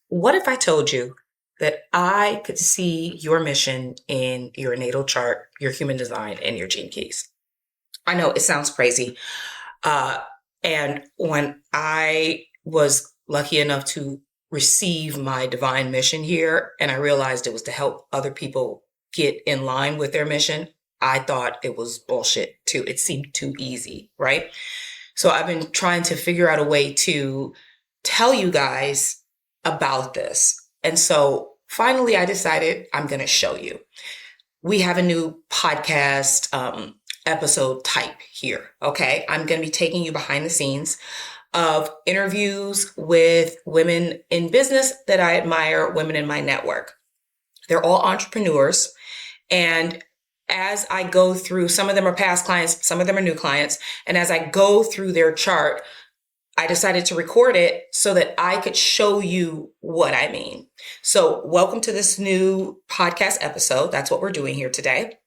What if I told you that I could see your mission in your natal chart, your human design, and your gene keys? I know it sounds crazy. Uh, and when I was lucky enough to receive my divine mission here, and I realized it was to help other people get in line with their mission, I thought it was bullshit too. It seemed too easy, right? So I've been trying to figure out a way to tell you guys about this. And so finally, I decided I'm going to show you. We have a new podcast episode type here. Okay. I'm going to be taking you behind the scenes of interviews with women in business that I admire, women in my network. They're all entrepreneurs. And as I go through, some of them are past clients, some of them are new clients. And as I go through their chart, I decided to record it so that I could show you what I mean. So welcome to this new podcast episode. That's what we're doing here today.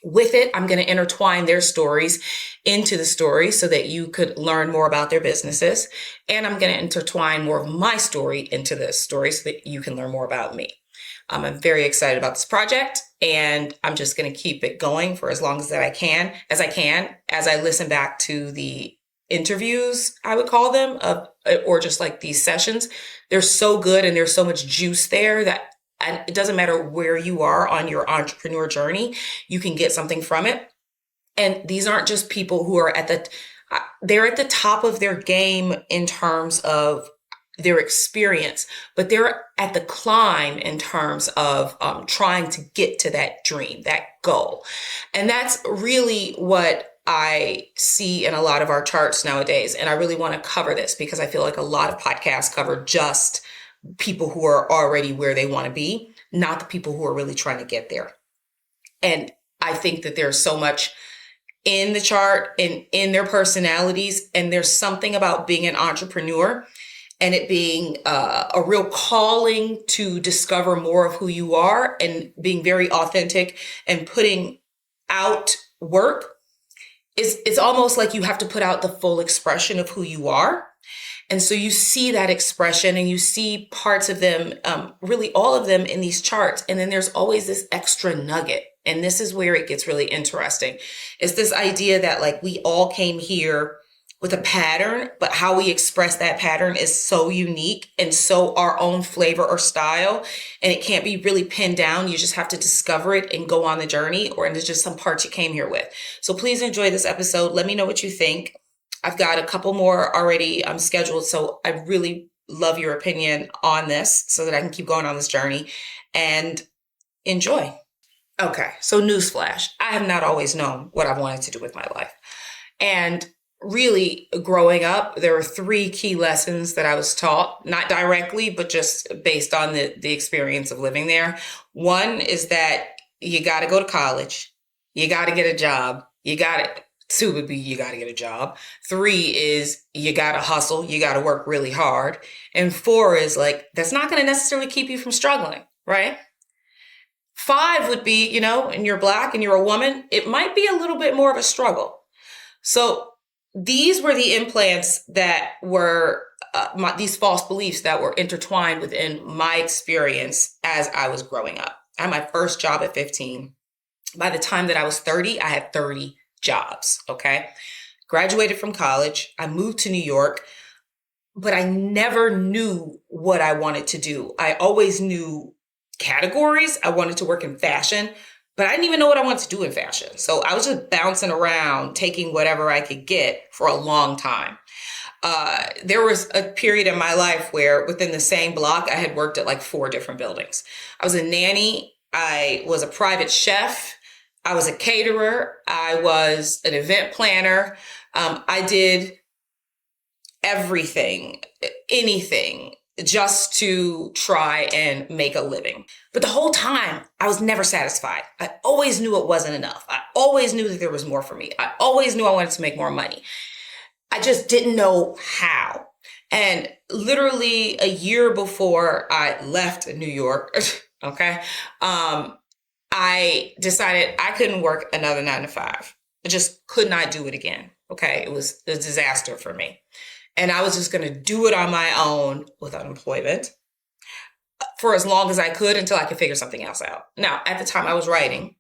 With it, I'm going to intertwine their stories into the story so that you could learn more about their businesses. And I'm going to intertwine more of my story into this story so that you can learn more about me. I'm very excited about this project, and I'm just going to keep it going for as long as I can, as I listen back to the interviews, I would call them, or just like these sessions. They're so good and there's so much juice there that and it doesn't matter where you are on your entrepreneur journey, you can get something from it. And these aren't just people who are they're at the top of their game in terms of their experience, but they're at the climb in terms of trying to get to that dream, that goal. And that's really what I see in a lot of our charts nowadays. And I really want to cover this because I feel like a lot of podcasts cover just people who are already where they want to be, not the people who are really trying to get there. And I think that there's so much in the chart and in their personalities. And there's something about being an entrepreneur and it being a real calling to discover more of who you are and being very authentic and putting out work. It's almost like you have to put out the full expression of who you are. And so you see that expression and you see parts of them, really all of them in these charts. And then there's always this extra nugget. And this is where it gets really interesting. It's this idea that like we all came here with a pattern, but how we express that pattern is so unique and so our own flavor or style. And it can't be really pinned down. You just have to discover it and go on the journey, or there's just some parts you came here with. So please enjoy this episode. Let me know what you think. I've got a couple more already scheduled. So I really love your opinion on this so that I can keep going on this journey and enjoy. Okay, so newsflash. I have not always known what I've wanted to do with my life. And really, growing up, there were three key lessons that I was taught, not directly, but just based on the experience of living there. One is that you got to go to college. You got to get a job. Two would be you got to get a job. Three is you got to hustle. You got to work really hard. And four is like, that's not going to necessarily keep you from struggling, right? Five would be, and you're Black and you're a woman, it might be a little bit more of a struggle. So these were the implants that were these false beliefs that were intertwined within my experience as I was growing up. I had my first job at 15. By the time that I was 30, I had 30 jobs. Okay. Graduated from college. I moved to New York, but I never knew what I wanted to do. I always knew categories. I wanted to work in fashion, but I didn't even know what I wanted to do in fashion. So I was just bouncing around, taking whatever I could get for a long time. There was a period in my life where within the same block, I had worked at like 4 different buildings. I was a nanny. I was a private chef. I was a caterer. I was an event planner. I did everything, anything, just to try and make a living. But the whole time, I was never satisfied. I always knew it wasn't enough. I always knew that there was more for me. I always knew I wanted to make more money. I just didn't know how. And literally a year before I left New York, okay, I decided I couldn't work another 9 to 5. I just could not do it again. Okay. It was a disaster for me. And I was just going to do it on my own with unemployment. for as long as I could until I could figure something else out. Now, at the time I was writing,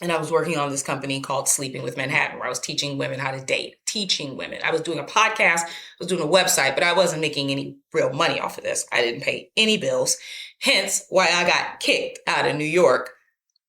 and I was working on this company called Sleeping with Manhattan, where I was teaching women how to date, teaching women. I was doing a podcast, I was doing a website, but I wasn't making any real money off of this. I didn't pay any bills, hence why I got kicked out of New York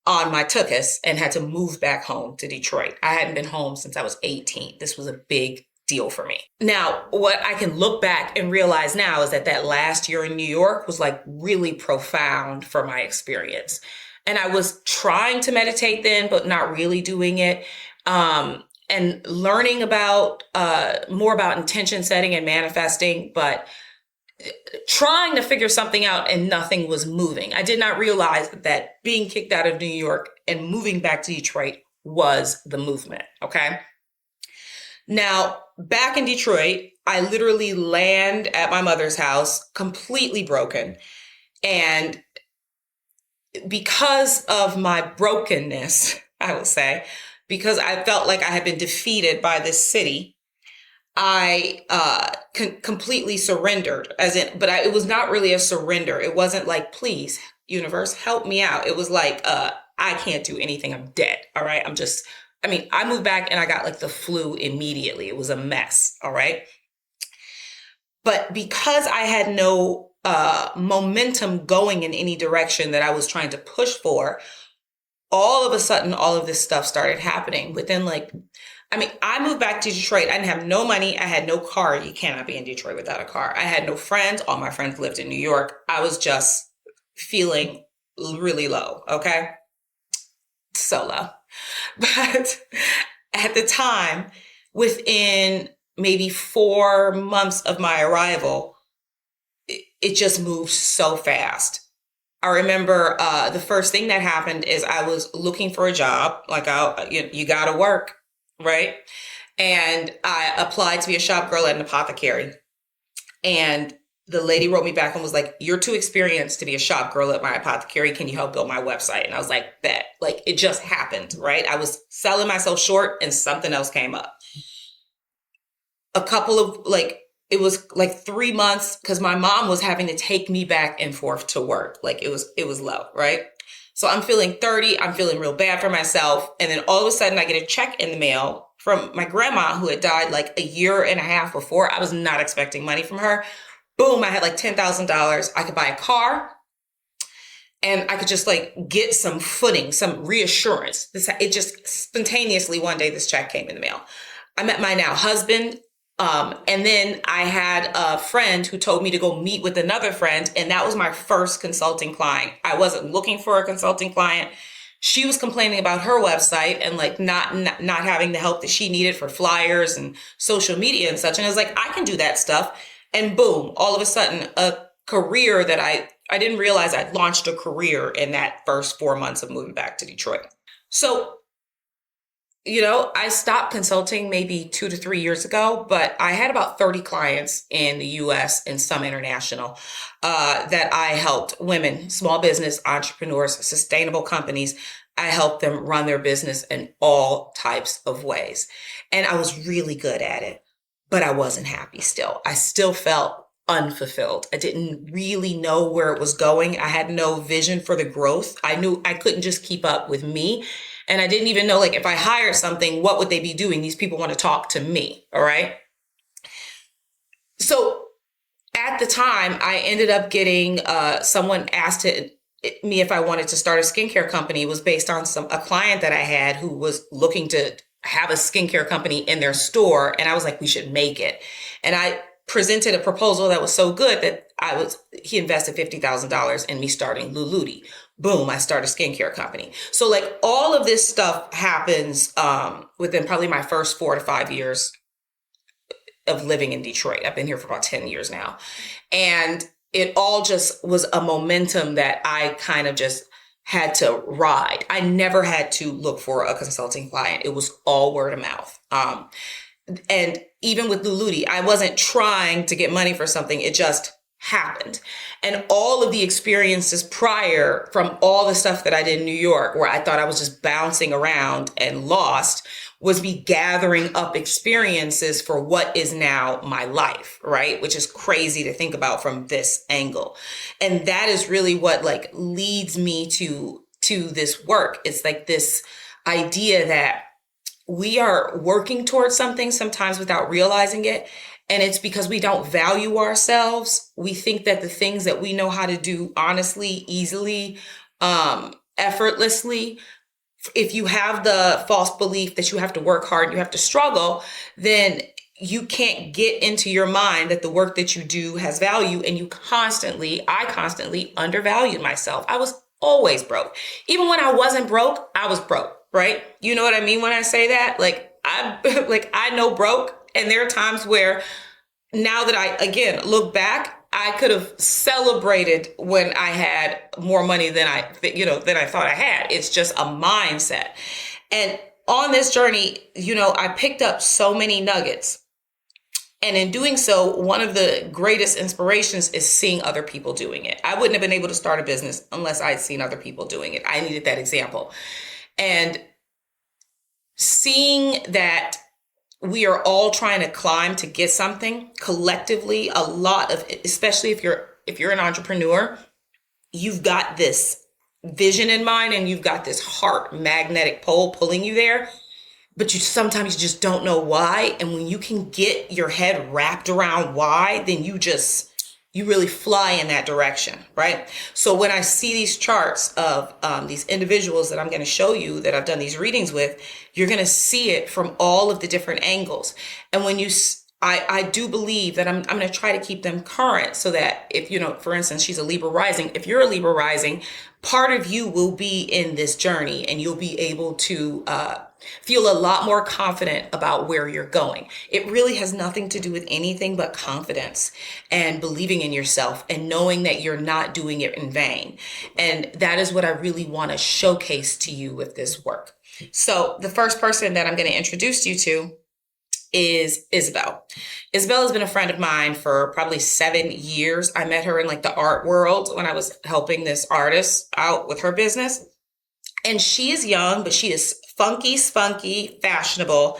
on my tuchus and had to move back home to Detroit. I hadn't been home since I was 18. This was a big deal for me. Now, what I can look back and realize now is that last year in New York was like really profound for my experience. And I was trying to meditate then, but not really doing it. And learning about more about intention setting and manifesting, but trying to figure something out and nothing was moving. I did not realize that being kicked out of New York and moving back to Detroit was the movement. Okay. Now, back in Detroit, I literally land at my mother's house completely broken. And because of my brokenness, I will say, because I felt like I had been defeated by this city, I completely surrendered, it was not really a surrender. It wasn't like, please, universe, help me out. It was like, I can't do anything. I'm dead. All right. I moved back and I got like the flu immediately. It was a mess. All right. But because I had no momentum going in any direction that I was trying to push for, all of a sudden, all of this stuff started happening within I moved back to Detroit. I didn't have no money. I had no car. You cannot be in Detroit without a car. I had no friends. All my friends lived in New York. I was just feeling really low. Okay. So low. But at the time, within maybe 4 months of my arrival, it just moved so fast. I remember the first thing that happened is I was looking for a job. You got to work, right? And I applied to be a shop girl at an apothecary. And the lady wrote me back and was like, you're too experienced to be a shop girl at my apothecary. Can you help build my website? And I was like, bet. Like, it just happened, right? I was selling myself short and something else came up. It was like 3 months because my mom was having to take me back and forth to work. Like it was low, right? So I'm feeling 30. I'm feeling real bad for myself. And then all of a sudden I get a check in the mail from my grandma who had died like a year and a half before. I was not expecting money from her. Boom, I had like $10,000. I could buy a car and I could just like get some footing, some reassurance. It just spontaneously one day this check came in the mail. I met my now husband. And then I had a friend who told me to go meet with another friend. And that was my first consulting client. I wasn't looking for a consulting client. She was complaining about her website and like not having the help that she needed for flyers and social media and such. And I was like, I can do that stuff. And boom, all of a sudden, a career that I didn't realize I'd launched a career in that first 4 months of moving back to Detroit. So, I stopped consulting maybe 2 to 3 years ago, but I had about 30 clients in the US and some international that I helped women, small business entrepreneurs, sustainable companies. I helped them run their business in all types of ways. And I was really good at it, but I wasn't happy still. I still felt unfulfilled. I didn't really know where it was going. I had no vision for the growth. I knew I couldn't just keep up with me. And I didn't even know, like, if I hired something, what would they be doing? These people want to talk to me. All right. So at the time, I ended up getting someone asked me if I wanted to start a skincare company. It was based on a client that I had who was looking to have a skincare company in their store. And I was like, we should make it. And I presented a proposal that was so good that he invested $50,000 in me starting Luluti. Boom, I started a skincare company. So like all of this stuff happens within probably my first 4 to 5 years of living in Detroit. I've been here for about 10 years now. And it all just was a momentum that I kind of just had to ride. I never had to look for a consulting client. It was all word of mouth. And even with Luluti, I wasn't trying to get money for something. It just happened. And all of the experiences prior, from all the stuff that I did in New York, where I thought I was just bouncing around and lost, was me gathering up experiences for what is now my life, right? Which is crazy to think about from this angle. And that is really what like leads me to this work. It's like this idea that we are working towards something sometimes without realizing it. And it's because we don't value ourselves. We think that the things that we know how to do honestly, easily, effortlessly, if you have the false belief that you have to work hard, you have to struggle, then you can't get into your mind that the work that you do has value. And I constantly undervalued myself. I was always broke. Even when I wasn't broke, I was broke, right? You know what I mean when I say that? I know broke. And there are times where now that I, again, look back, I could have celebrated when I had more money than I thought I had. It's just a mindset. And on this journey, I picked up so many nuggets. And in doing so, one of the greatest inspirations is seeing other people doing it. I wouldn't have been able to start a business unless I'd seen other people doing it. I needed that example. And seeing that we are all trying to climb to get something collectively, a lot of, especially if you're an entrepreneur, you've got this vision in mind and you've got this heart magnetic pole pulling you there, but sometimes you just don't know why. And when you can get your head wrapped around why, then you really fly in that direction, right? So when I see these charts of these individuals that I'm going to show you that I've done these readings with, you're going to see it from all of the different angles. And when I do believe that I'm going to try to keep them current so that if, for instance, she's a Libra rising, if you're a Libra rising, part of you will be in this journey and you'll be able to feel a lot more confident about where you're going. It really has nothing to do with anything but confidence and believing in yourself and knowing that you're not doing it in vain. And that is what I really want to showcase to you with this work. So the first person that I'm going to introduce you to is Isabelle. Isabelle has been a friend of mine for probably 7 years. I met her in like the art world when I was helping this artist out with her business. And she is young, but she is funky, spunky, fashionable,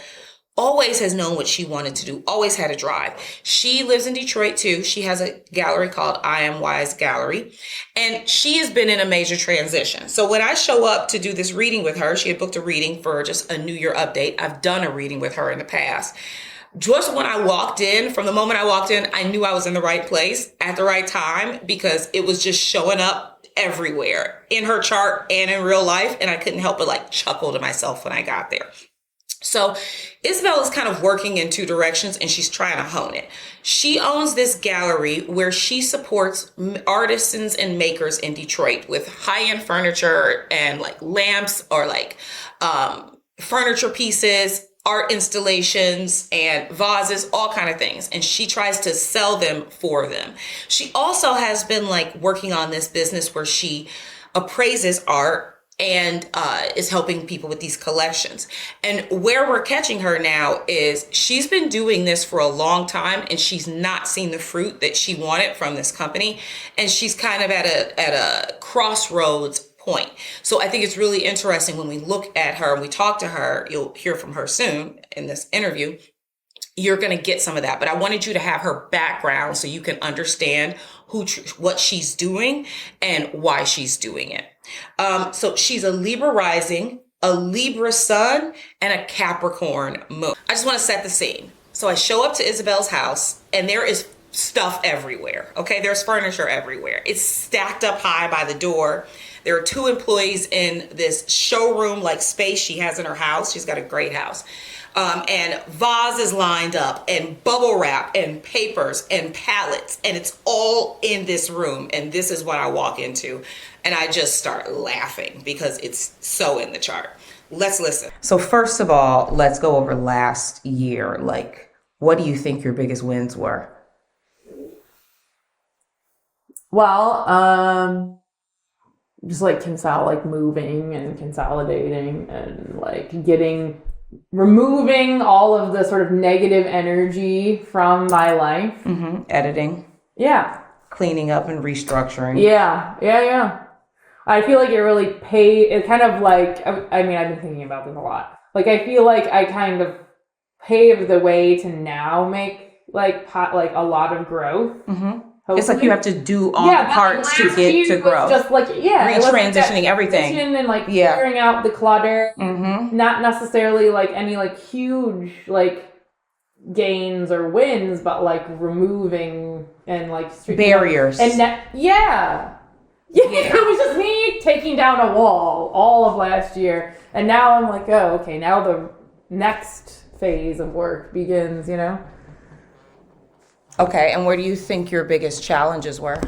always has known what she wanted to do, always had a drive. She lives in Detroit too. She has a gallery called IM Weiss Gallery, and she has been in a major transition. So when I show up to do this reading with her, she had booked a reading for just a New Year update. I've done a reading with her in the past. Just when I walked in, from the moment I walked in, I knew I was in the right place at the right time because it was just showing up everywhere in her chart and in real life. And I couldn't help but like chuckle to myself when I got there. So Isabelle is kind of working in two directions and she's trying to hone it. She owns this gallery where she supports artisans and makers in Detroit with high-end furniture and like lamps or like furniture pieces, art installations and vases, all kind of things. And she tries to sell them for them. She also has been like working on this business where she appraises art and is helping people with these collections. And where we're catching her now is she's been doing this for a long time and she's not seen the fruit that she wanted from this company. And she's kind of at a crossroads point. So I think it's really interesting when we look at her and we talk to her, you'll hear from her soon in this interview, you're going to get some of that. But I wanted you to have her background so you can understand what she's doing and why she's doing it. So she's a Libra rising, a Libra sun, and a Capricorn moon. I just want to set the scene. So I show up to Isabelle's house and there is stuff everywhere. Okay. There's furniture everywhere. It's stacked up high by the door. There are 2 employees in this showroom like space she has in her house. She's got a great house. And vases lined up and bubble wrap and papers and pallets. And it's all in this room. And this is what I walk into. And I just start laughing because it's so in the chart. Let's listen. So first of all, let's go over last year. Like, what do you think your biggest wins were? Well, just like moving and consolidating and like removing all of the sort of negative energy from my life. Mm-hmm. Editing. Yeah. cleaning up and restructuring. Yeah. I feel like it kind of like, I mean, I've been thinking about this a lot. Like, I feel like I kind of paved the way to now make like a lot of growth. Mm-hmm. It's like you have to do all the parts to get to grow. Just like, retransitioning everything. And like clearing out the clutter. Mm-hmm. Not necessarily like any like huge like gains or wins, but like removing and like barriers. And it was just me taking down a wall all of last year, and now I'm like, oh, okay, now the next phase of work begins, you know? Okay, and where do you think your biggest challenges were?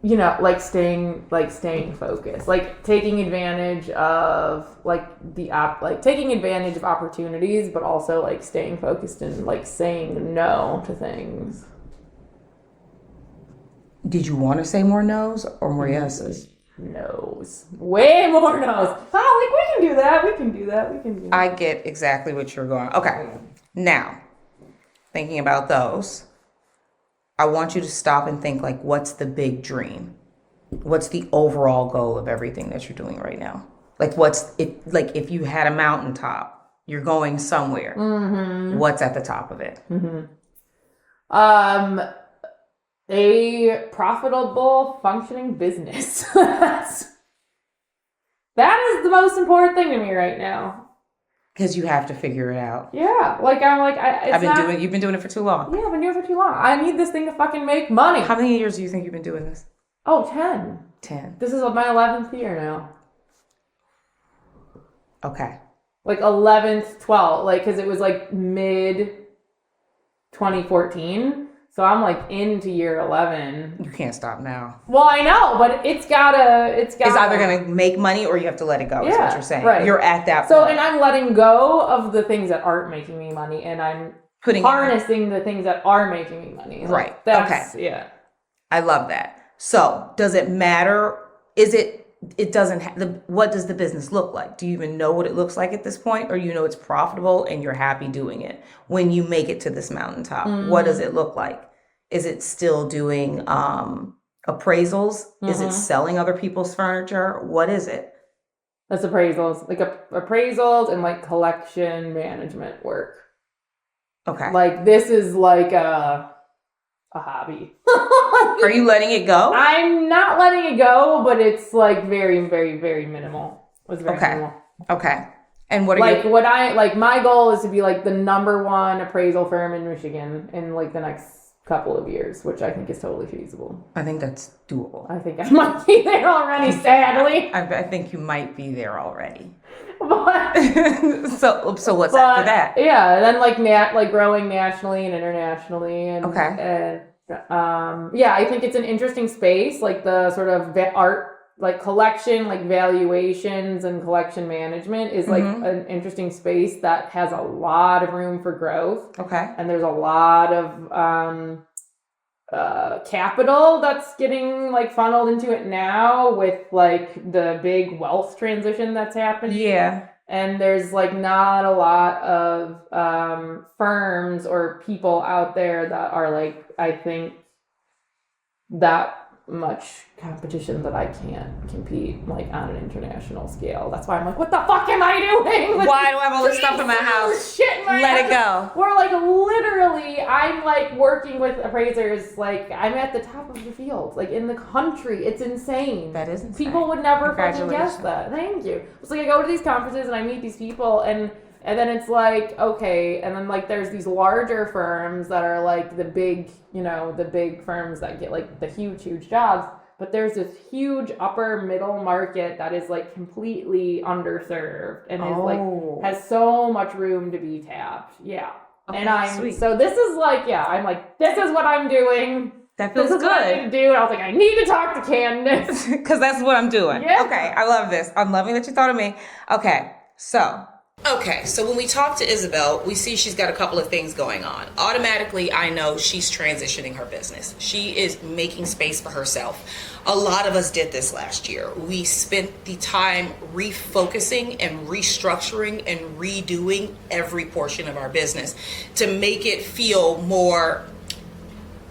You know, like staying focused, like taking advantage of taking advantage of opportunities, but also like staying focused and like saying no to things. Did you want to say more no's or more yeses? No's. Way more no's. Oh, like we can do that. We can do that. I get exactly what you're going. Okay. Now, thinking about those, I want you to stop and think like, what's the big dream? What's the overall goal of everything that you're doing right now? Like if you had a mountaintop, you're going somewhere. Mm-hmm. What's at the top of it? Mm-hmm. A profitable, functioning business. That is the most important thing to me right now. Because you have to figure it out. Yeah, like you've been doing it for too long. Yeah, I've been doing it for too long. I need this thing to fucking make money. How many years do you think you've been doing this? Oh, 10. 10. This is my 11th year now. Okay. Like 11th, 12th, like, because it was like mid 2014. So I'm like into year 11. You can't stop now. Well, I know, but it's either going to make money or you have to let it go, is what you're saying. Right. You're at that point. So, and I'm letting go of the things that aren't making me money, and I'm harnessing the things that are making me money. Right. Okay. Yeah. I love that. So, does it matter? What does the business look like? Do you even know what it looks like at this point? Or you know it's profitable and you're happy doing it? When you make it to this mountaintop, what does it look like? Is it still doing appraisals? Mm-hmm. Is it selling other people's furniture? What is it? That's appraisals. Like appraisals and like collection management work. Okay. Like this is like a hobby. Are you letting it go? I'm not letting it go, but it's like very, very, very minimal. It's very minimal. Okay. And what my goal is to be like the #1 appraisal firm in Michigan in like the next couple of years, which I think is totally feasible. I think that's doable. I think I might be there already, sadly. I think you might be there already. But, so what's after that? Yeah, and then like growing nationally and internationally, and I think it's an interesting space, like the sort of art, like collection, like valuations and collection management is like an interesting space that has a lot of room for growth. Okay, and there's a lot of capital that's getting like funneled into it now with like the big wealth transition that's happening. Yeah. And there's like not a lot of firms or people out there that are like, I think, that much competition that I can't compete like on an international scale. That's why I'm like, what the fuck am I doing? Why do I have all this stuff in my house? Shit in my Let house. It go. We're like literally, I'm like working with appraisers. Like I'm at the top of the field, like in the country. It's insane. That is insane. People would never fucking guess that. Thank you. It's like I go to these conferences and I meet these people and then it's like, okay, and then like there's these larger firms that are like the big, the big firms that get like the huge jobs. But there's this huge upper middle market that is like completely underserved and is like has so much room to be tapped. Yeah. Okay, and so this is like, I'm like, this is what I'm doing. That feels good. What I need to do. And I was like, I need to talk to Candace. Because that's what I'm doing. Yeah. Okay. I love this. I'm loving that you thought of me. Okay. So Okay, so when we talk to Isabelle, we see she's got a couple of things going on. Automatically, I know she's transitioning her business. She is making space for herself. A lot of us did this last year. We spent the time refocusing and restructuring and redoing every portion of our business to make it feel more.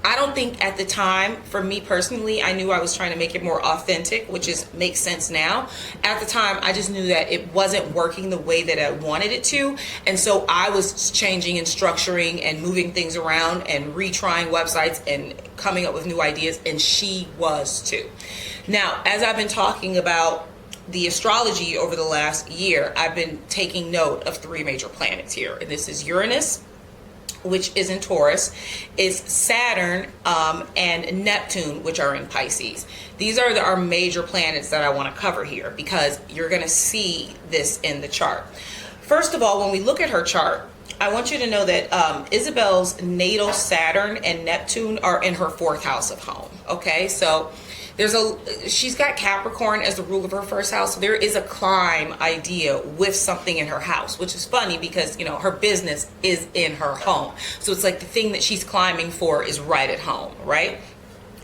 I don't think at the time, for me personally, I knew I was trying to make it more authentic, which is makes sense now. At the time, I just knew that it wasn't working the way that I wanted it to. And so I was changing and structuring and moving things around and retrying websites and coming up with new ideas. And she was too. Now, as I've been talking about the astrology over the last year, I've been taking note of three major planets here. And this is Uranus, which is in Taurus, is Saturn, and Neptune, which are in Pisces. These are our major planets that I want to cover here because you're going to see this in the chart. First of all, when we look at her chart, I want you to know that Isabelle's natal Saturn and Neptune are in her fourth house of home. Okay, so she's got Capricorn as the rule of her first house. So there is a climb idea with something in her house, which is funny because, her business is in her home. So it's like the thing that she's climbing for is right at home, right?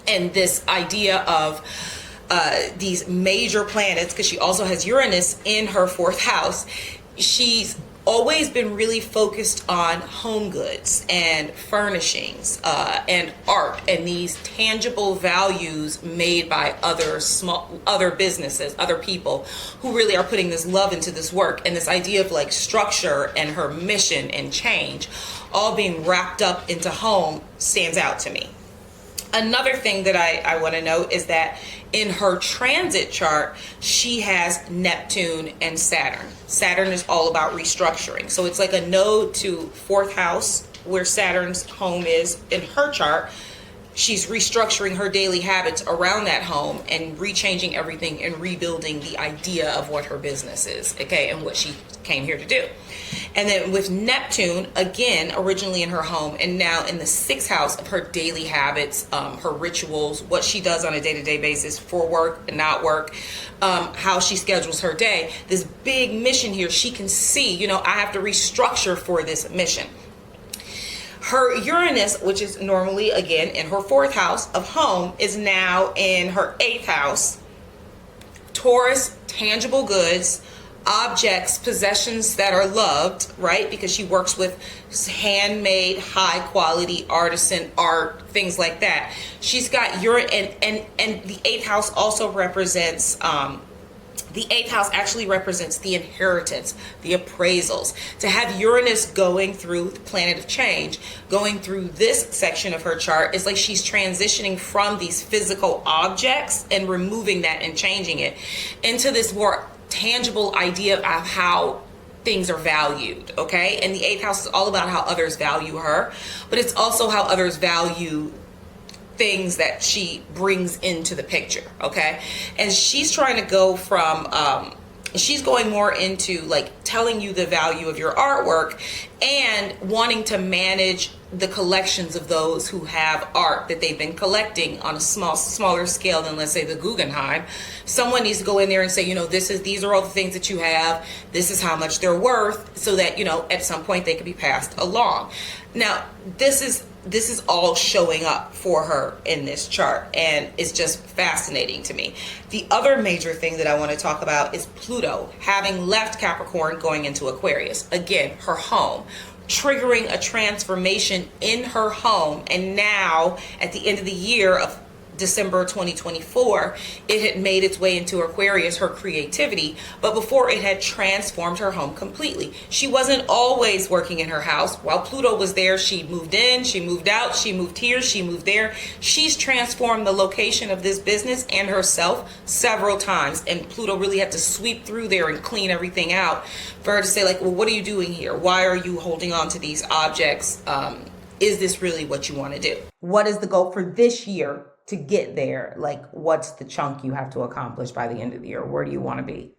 And this idea of these major planets, because she also has Uranus in her fourth house, she's always been really focused on home goods and furnishings and art and these tangible values made by other businesses, other people who really are putting this love into this work, and this idea of like structure and her mission and change all being wrapped up into home stands out to me. Another thing that I want to note is that in her transit chart, she has Neptune and Saturn. Saturn is all about restructuring. So it's like a node to fourth house where Saturn's home is in her chart. She's restructuring her daily habits around that home and rechanging everything and rebuilding the idea of what her business is, okay, and what she came here to do. And then with Neptune, again, originally in her home and now in the sixth house of her daily habits, her rituals, what she does on a day-to-day basis for work and not work, how she schedules her day, this big mission here, she can see, I have to restructure for this mission. Her Uranus, which is normally, again, in her fourth house of home, is now in her eighth house. Taurus, tangible goods, objects, possessions that are loved, right? Because she works with handmade, high quality artisan art, things like that. She's got Uranus, and the eighth house also represents the eighth house actually represents the inheritance, the appraisals. To have Uranus going through the planet of change, going through this section of her chart, is like she's transitioning from these physical objects and removing that and changing it into this more tangible idea of how things are valued, okay? And the eighth house is all about how others value her, but it's also how others value things that she brings into the picture, okay? And she's trying to go from she's going more into like telling you the value of your artwork and wanting to manage the collections of those who have art that they've been collecting on a smaller scale than, let's say, the Guggenheim. Someone needs to go in there and say, these are all the things that you have, this is how much they're worth, so that at some point they can be passed along. Now this is all showing up for her in this chart, and it's just fascinating to me. The other major thing that I want to talk about is Pluto having left Capricorn, going into Aquarius. Again, her home, triggering a transformation in her home. And now at the end of the year of December 2024, it had made its way into Aquarius, her creativity, but before it had transformed her home completely. She wasn't always working in her house. While Pluto was there, she moved in, she moved out, she moved here, she moved there. She's transformed the location of this business and herself several times, and Pluto really had to sweep through there and clean everything out for her to say, like, well, what are you doing here? Why are you holding on to these objects? Is this really what you want to do? What is the goal for this year to get there? Like, what's the chunk you have to accomplish by the end of the year? Where do you want to be?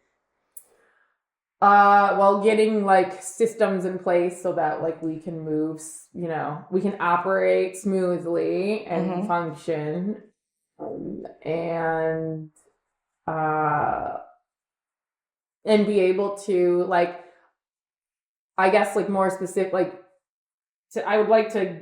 Well, getting like systems in place so that like we can move, we can operate smoothly and function, and be able to like I guess like more specific, like I would like to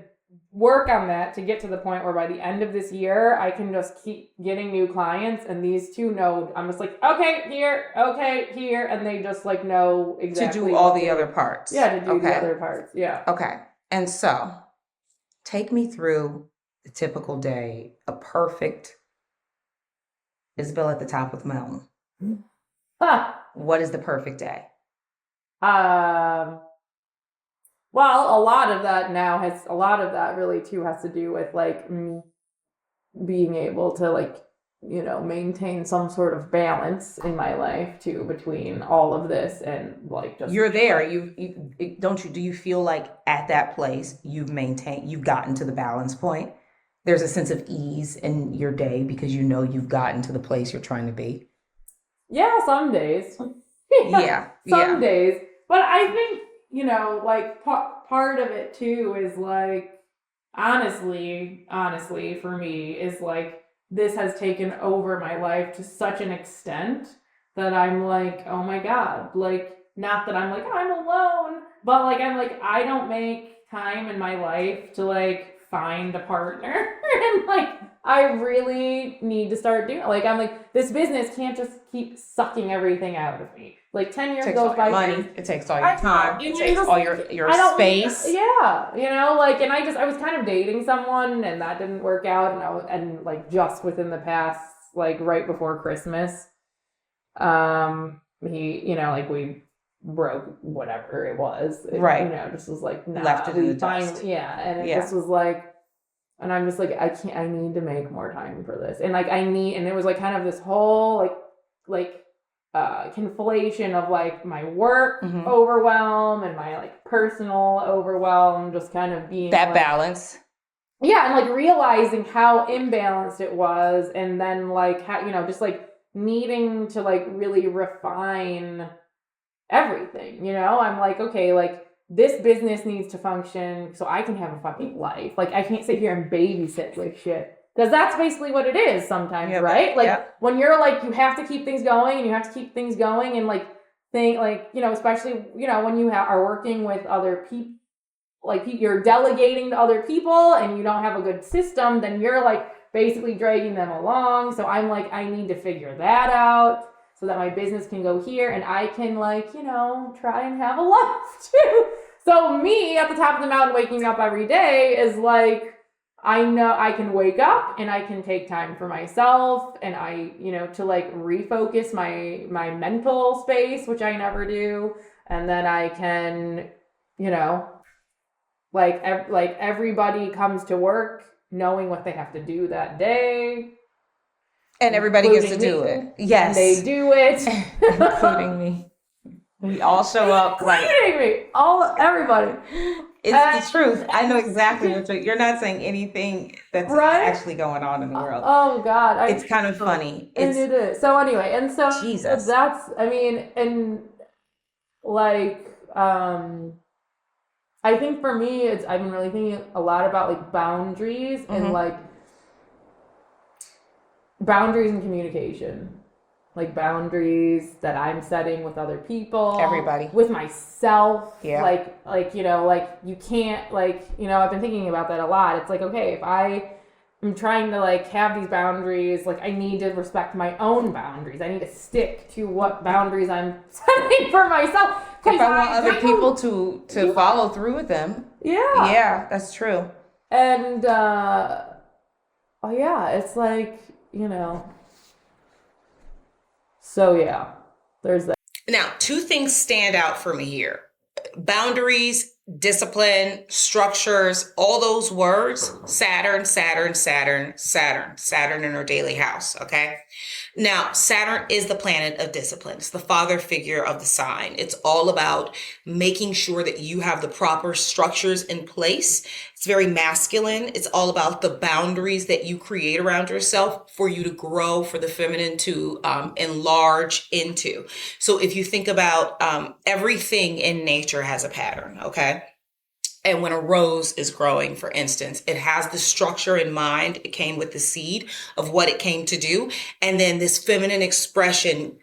work on that to get to the point where by the end of this year, I can just keep getting new clients, and these two know I'm just like, okay, here, and they just like know exactly to do all the other parts. Yeah, to do the other parts. Yeah. Okay. And so take me through the typical day, a perfect Isabelle at the top of the mountain. What is the perfect day? Well, a lot of that really too has to do with like me being able to like, you know, maintain some sort of balance in my life too between all of this and like just you're there. Do you feel like at that place you've gotten to the balance point? There's a sense of ease in your day because you know you've gotten to the place you're trying to be. Yeah, some days. Some days. But I think, you know, like part of it too is like, honestly, for me, is like, this has taken over my life to such an extent that I'm like, oh my God, like, not that I'm like, I'm alone, but like, I'm like, I don't make time in my life to like find a partner. And like, I really need to start doing it. Like, I'm like, this business can't just keep sucking everything out of me. Like 10 years goes by. Money. It takes all your time. It takes all your space. Yeah, you know, like, and I was kind of dating someone, and that didn't work out, and like just within the past, like right before Christmas, he, you know, like we broke whatever it was, right? You know, just was like, nah, left it in the dust. Yeah, and it just was like. And I'm just like, I need to make more time for this. And like, and it was like kind of this whole conflation of like my work overwhelm and my like personal overwhelm, just kind of being that like, balance. Yeah. And like realizing how imbalanced it was. And then like, how, you know, just like needing to like really refine everything, you know, I'm like, okay, like, this business needs to function so I can have a fucking life. Like, I can't sit here and babysit like shit. Because that's basically what it is sometimes, right? Like, when you're like, you have to keep things going and you have to keep things going and like, you know, especially, you know, when you are working with other people, like you're delegating to other people and you don't have a good system, then you're like basically dragging them along. So I'm like, I need to figure that out so that my business can go here and I can like, you know, try and have a life too. So me at the top of the mountain waking up every day is like, I know I can wake up and I can take time for myself and I, you know, to like refocus my mental space, which I never do. And then I can, you know, like everybody comes to work knowing what they have to do that day. And everybody gets to do it. Yes. And they do it. Including me. We all show up like everybody. It's the truth. I know exactly what you're not saying anything that's actually going on in the world. Oh God. It's kind of funny. It is. So anyway, and so Jesus. That's, I mean, and like, I think for me, I've been really thinking a lot about like boundaries and like boundaries and communication. Like boundaries that I'm setting with other people, everybody, with myself. Yeah. Like, you know, like you can't, like, you know, I've been thinking about that a lot. It's like, okay, if I am trying to like have these boundaries, like I need to respect my own boundaries. I need to stick to what boundaries I'm setting for myself. If I want other people to follow through with them. Yeah. Yeah, that's true. And, it's like, you know. So yeah, there's that. Now, two things stand out for me here. Boundaries, discipline, structures, all those words, Saturn in our daily house, okay? Now, Saturn is the planet of discipline. It's the father figure of the sign. It's all about making sure that you have the proper structures in place. It's very masculine. It's all about the boundaries that you create around yourself for you to grow, for the feminine to enlarge into. So if you think about everything in nature has a pattern, okay? And when a rose is growing, for instance, it has the structure in mind. It came with the seed of what it came to do. And then this feminine expression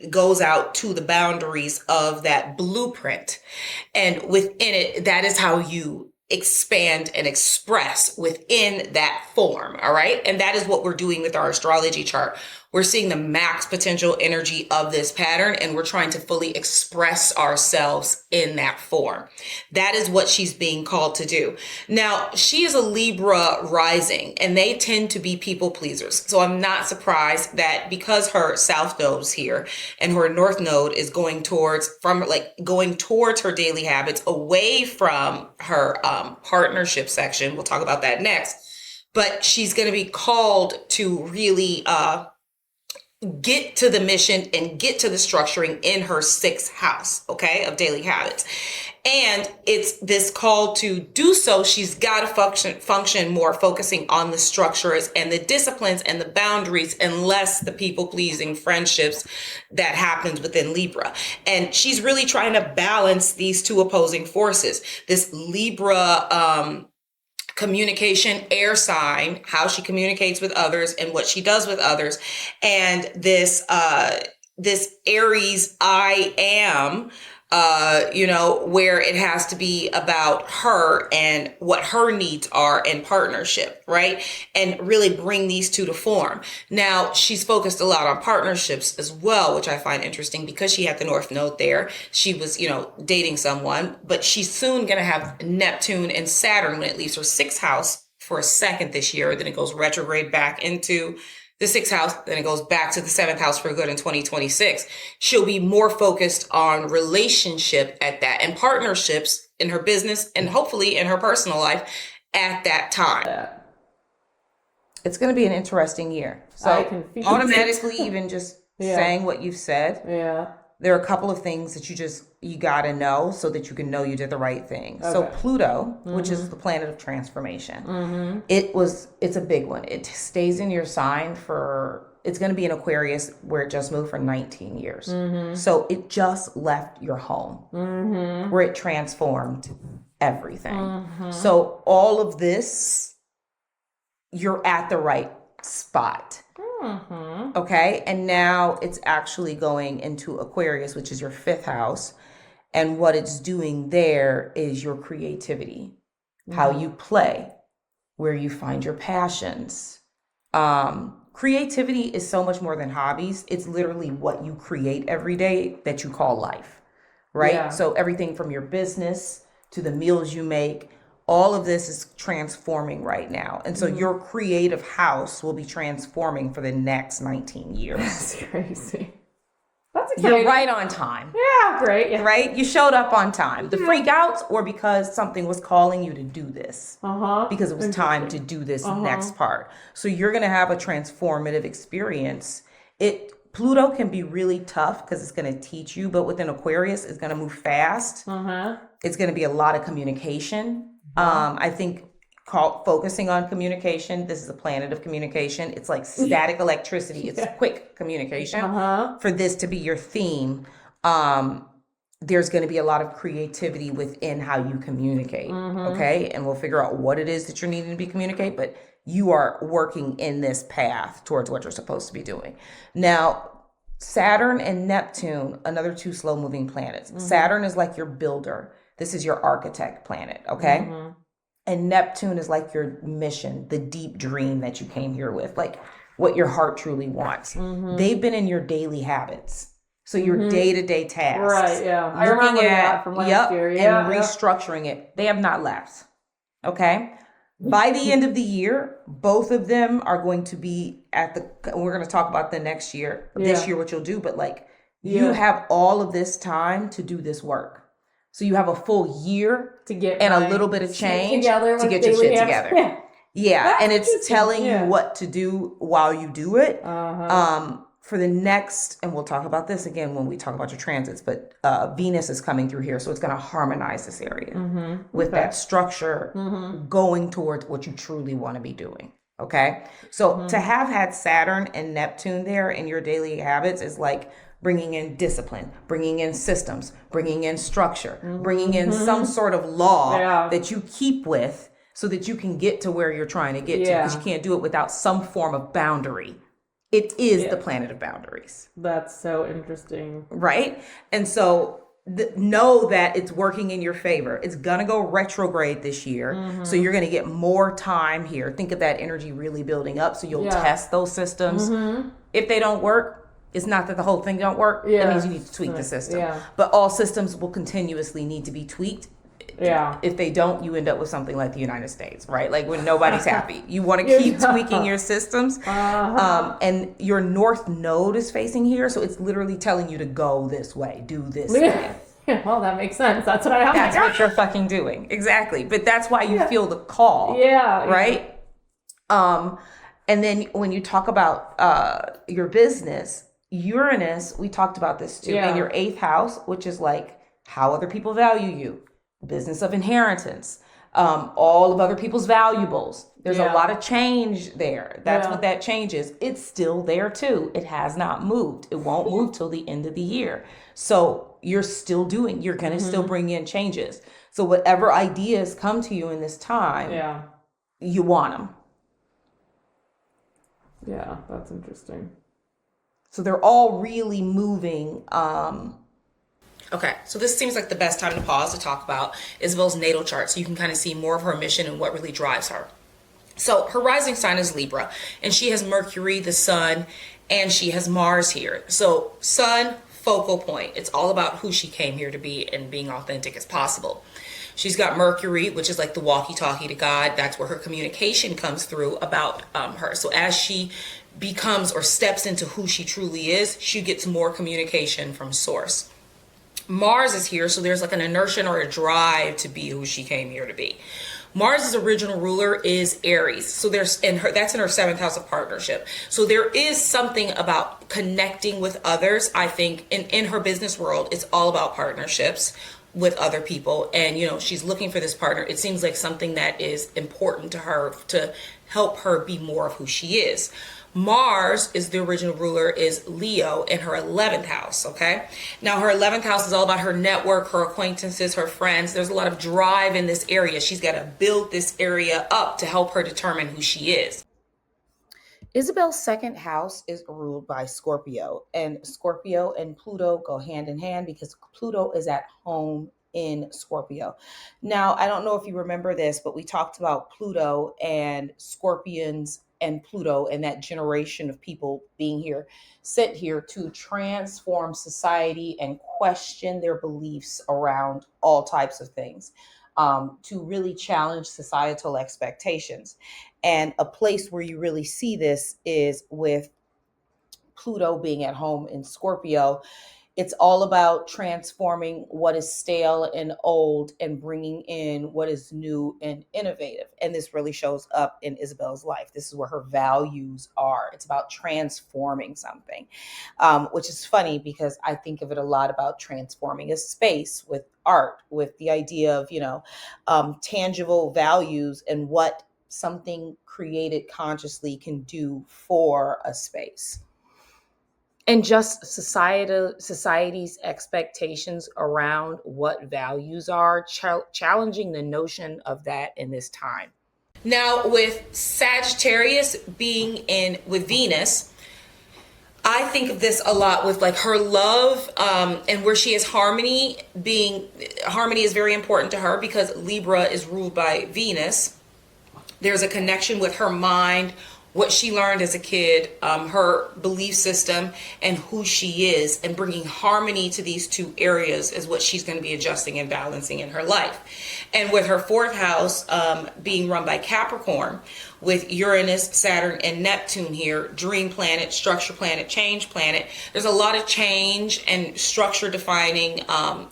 goes out to the boundaries of that blueprint. And within it, that is how you expand and express within that form. All right. And that is what we're doing with our astrology chart. We're seeing the max potential energy of this pattern, and we're trying to fully express ourselves in that form. That is what she's being called to do. Now, she is a Libra rising, and they tend to be people pleasers. So I'm not surprised that because her south node's here and her north node is going towards her daily habits, away from her partnership section. We'll talk about that next. But she's going to be called to really get to the mission and get to the structuring in her sixth house, okay, of daily habits. And it's this call to do so. She's got to function more, focusing on the structures and the disciplines and the boundaries, and less the people-pleasing friendships that happens within Libra. And she's really trying to balance these two opposing forces. This Libra communication, air sign, how she communicates with others and what she does with others, and this Aries I am, where it has to be about her and what her needs are in partnership, right? And really bring these two to form. Now, she's focused a lot on partnerships as well, which I find interesting because she had the North Node there. She was, dating someone, but she's soon going to have Neptune and Saturn when it leaves her sixth house for a second this year. Then it goes retrograde back into the sixth house, then it goes back to the seventh house for good in 2026. She'll be more focused on relationship at that, and partnerships in her business and hopefully in her personal life at that time. It's going to be an interesting year. So automatically, even just saying what you've said, there are a couple of things that you got to know so that you can know you did the right thing. Okay. So Pluto, which is the planet of transformation, it's a big one. It stays in your sign it's going to be in Aquarius, where it just moved for 19 years. So it just left your home, where it transformed everything. So all of this, you're at the right spot. Okay. And now it's actually going into Aquarius, which is your fifth house. And what it's doing there is your creativity, how you play, where you find your passions. Creativity is so much more than hobbies. It's literally what you create every day that you call life, right? Yeah. So everything from your business to the meals you make, all of this is transforming right now. And so your creative house will be transforming for the next 19 years. That's crazy. That's exciting. You're right on time. Yeah, great. Yeah. Right? You showed up on time. The freak outs, or because something was calling you to do this. Because it was time to do this next part. So you're going to have a transformative experience. Pluto can be really tough because it's going to teach you, but within Aquarius, it's going to move fast. It's going to be a lot of communication. I think focusing on communication. This is a planet of communication. It's like static electricity. It's quick communication. For this to be your theme, there's going to be a lot of creativity within how you communicate. Okay. And we'll figure out what it is that you're needing to be communicate, but you are working in this path towards what you're supposed to be doing. Now, Saturn and Neptune, another two slow moving planets. Saturn is like your builder. This is your architect planet, okay? And Neptune is like your mission, the deep dream that you came here with, like what your heart truly wants. They've been in your daily habits. So your day-to-day tasks. Right, yeah. I remember that from last year. Yeah, and restructuring it. They have not left, okay? By the end of the year, both of them are going to be we're going to talk about the next year, this year, what you'll do, but you have all of this time to do this work. So you have a full year to get and a little bit of change to get your shit together. Yeah. And it's telling you what to do while you do it. For the next, and we'll talk about this again when we talk about your transits, but Venus is coming through here. So it's going to harmonize this area with that structure going towards what you truly want to be doing. Okay. So to have had Saturn and Neptune there in your daily habits is like bringing in discipline, bringing in systems, bringing in structure, bringing in some sort of law that you keep with so that you can get to where you're trying to get to, because you can't do it without some form of boundary. It is the planet of boundaries. That's so interesting. Right? And so know that it's working in your favor. It's going to go retrograde this year. So you're going to get more time here. Think of that energy really building up. So you'll test those systems. If they don't work, it's not that the whole thing don't work. It means you need to tweak the system. But all systems will continuously need to be tweaked. If they don't, you end up with something like the United States, right? Like when nobody's happy. You want to keep tweaking your systems. And your north node is facing here. So it's literally telling you to go this way, do this way. Well, that makes sense. That's what I have. That's what you're fucking doing. Exactly. But that's why you feel the call. Right? And then when you talk about your business, Uranus, we talked about this too, in your 8th house, which is like how other people value you, business of inheritance, all of other people's valuables. There's a lot of change there. That's what that change is. It's still there too. It has not moved. It won't move till the end of the year. So you're going to still bring in changes. So whatever ideas come to you in this time, you want them. Yeah, that's interesting. So they're all really moving. Okay, so this seems like the best time to pause to talk about Isabelle's natal chart so you can kind of see more of her mission and what really drives her. So her rising sign is Libra, and she has Mercury, the sun, and she has Mars here. So sun, focal point. It's all about who she came here to be and being authentic as possible. She's got Mercury, which is like the walkie-talkie to God. That's where her communication comes through about her. So as she becomes or steps into who she truly is, she gets more communication from source. Mars is here, so there's like an inertia or a drive to be who she came here to be. Mars's original ruler is Aries, so that's in her 7th house of partnership. So there is something about connecting with others. I think in her business world, it's all about partnerships with other people, and she's looking for this partner. It seems like something that is important to her to help her be more of who she is. Mars is the original ruler, is Leo in her 11th house, okay? Now, her 11th house is all about her network, her acquaintances, her friends. There's a lot of drive in this area. She's got to build this area up to help her determine who she is. Isabel's 2nd house is ruled by Scorpio, and Scorpio and Pluto go hand in hand because Pluto is at home in Scorpio. Now, I don't know if you remember this, but we talked about Pluto and Scorpions and Pluto and that generation of people being sent here to transform society and question their beliefs around all types of things, to really challenge societal expectations. And a place where you really see this is with Pluto being at home in Scorpio. It's all about transforming what is stale and old and bringing in what is new and innovative. And this really shows up in Isabelle's life. This is where her values are. It's about transforming something, which is funny because I think of it a lot about transforming a space with art, with the idea of, tangible values and what something created consciously can do for a space. And just society's expectations around what values are, challenging the notion of that in this time. Now, with Sagittarius being with Venus, I think of this a lot with like her love and where she has harmony. Harmony is very important to her because Libra is ruled by Venus. There's a connection with her mind, what she learned as a kid, her belief system, and who she is, and bringing harmony to these two areas is what she's going to be adjusting and balancing in her life. And with her 4th house being run by Capricorn, with Uranus, Saturn, and Neptune here, dream planet, structure planet, change planet, there's a lot of change and structure defining,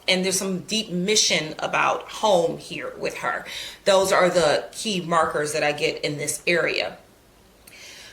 and there's some deep mission about home here with her. Those are the key markers that I get in this area.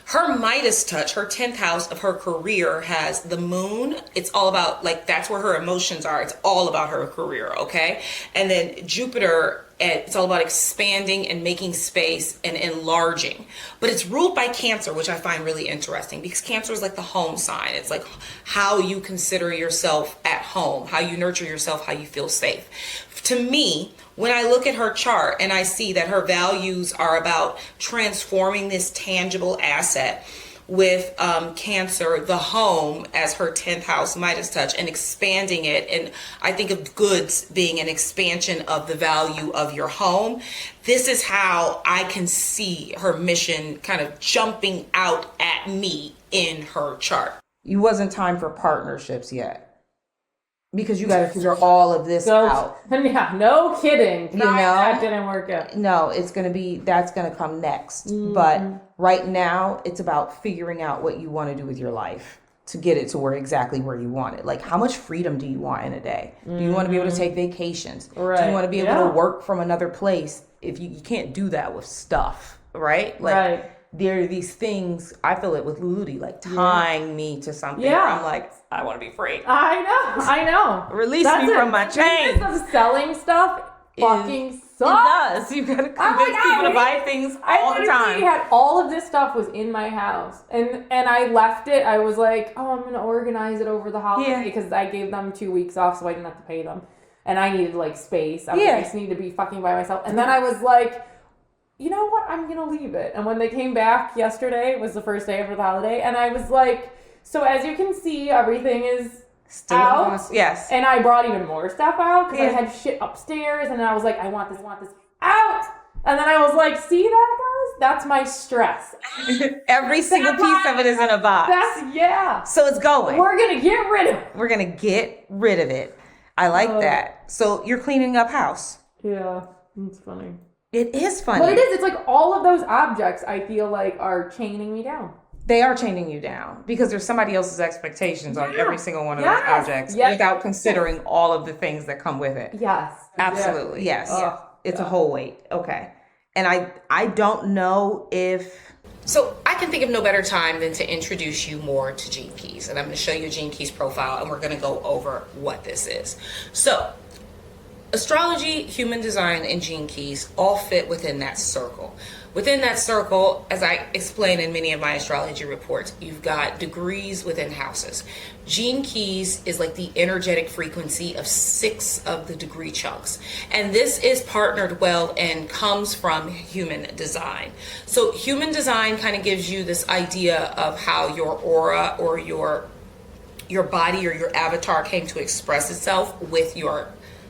Her Midas touch, her 10th house of her career, has the moon. It's all about, that's where her emotions are. It's all about her career, okay? And then Jupiter It's all about expanding and making space and enlarging. But it's ruled by Cancer, which I find really interesting because Cancer is like the home sign. It's like how you consider yourself at home, how you nurture yourself, how you feel safe. To me, when I look at her chart and I see that her values are about transforming this tangible asset with Cancer, the home as her 10th house Midas touch, and expanding it. And I think of goods being an expansion of the value of your home. This is how I can see her mission kind of jumping out at me in her chart. You wasn't time for partnerships yet. Because you got to figure all of this out. Yeah, no kidding. You know, that didn't work out. No, that's going to come next. Mm-hmm. But right now, it's about figuring out what you want to do with your life to get it to exactly where you want it. Like, how much freedom do you want in a day? Mm-hmm. Do you want to be able to take vacations? Right. Do you want to be able to work from another place? If you can't do that with stuff, right? Like, there are these things, I feel it with Ludi, like tying me to something. Yeah. I'm like, I want to be free. I know. Release me from my chains. Of selling stuff fucking sucks. It does. You gotta convince people to buy things all the time. Had all of this stuff was in my house, and I left it. I was like, oh, I'm gonna organize it over the holiday because I gave them 2 weeks off, so I didn't have to pay them, and I needed like space. I just needed to be fucking by myself. And then I was like, you know what? I'm gonna leave it. And when they came back yesterday, it was the first day after the holiday, and I was like, so as you can see, everything is still out. Yes. And I brought even more stuff out because I had shit upstairs, and then I was like, I want this out. And then I was like, see that, guys? That's my stress. Every single piece of it is in a box. So it's going. We're gonna get rid of it. We're gonna get rid of it. I like that. So you're cleaning up house. Yeah, it's funny. It is funny. But it is. It's like all of those objects I feel like are chaining me down. They are chaining you down because there's somebody else's expectations on every single one of those objects without considering all of the things that come with it. Yes. Absolutely. Yes. It's a whole weight. Okay. And I don't know if... So I can think of no better time than to introduce you more to Gene Keys. And I'm going to show you Gene Keys profile, and we're going to go over what this is. So astrology, human design, and Gene Keys all fit within that circle. Within that circle, as I explain in many of my astrology reports, you've got degrees within houses. Gene Keys is like the energetic frequency of 6 of the degree chunks. And this is partnered well and comes from human design. So human design kind of gives you this idea of how your aura or your body or your avatar came to express itself with your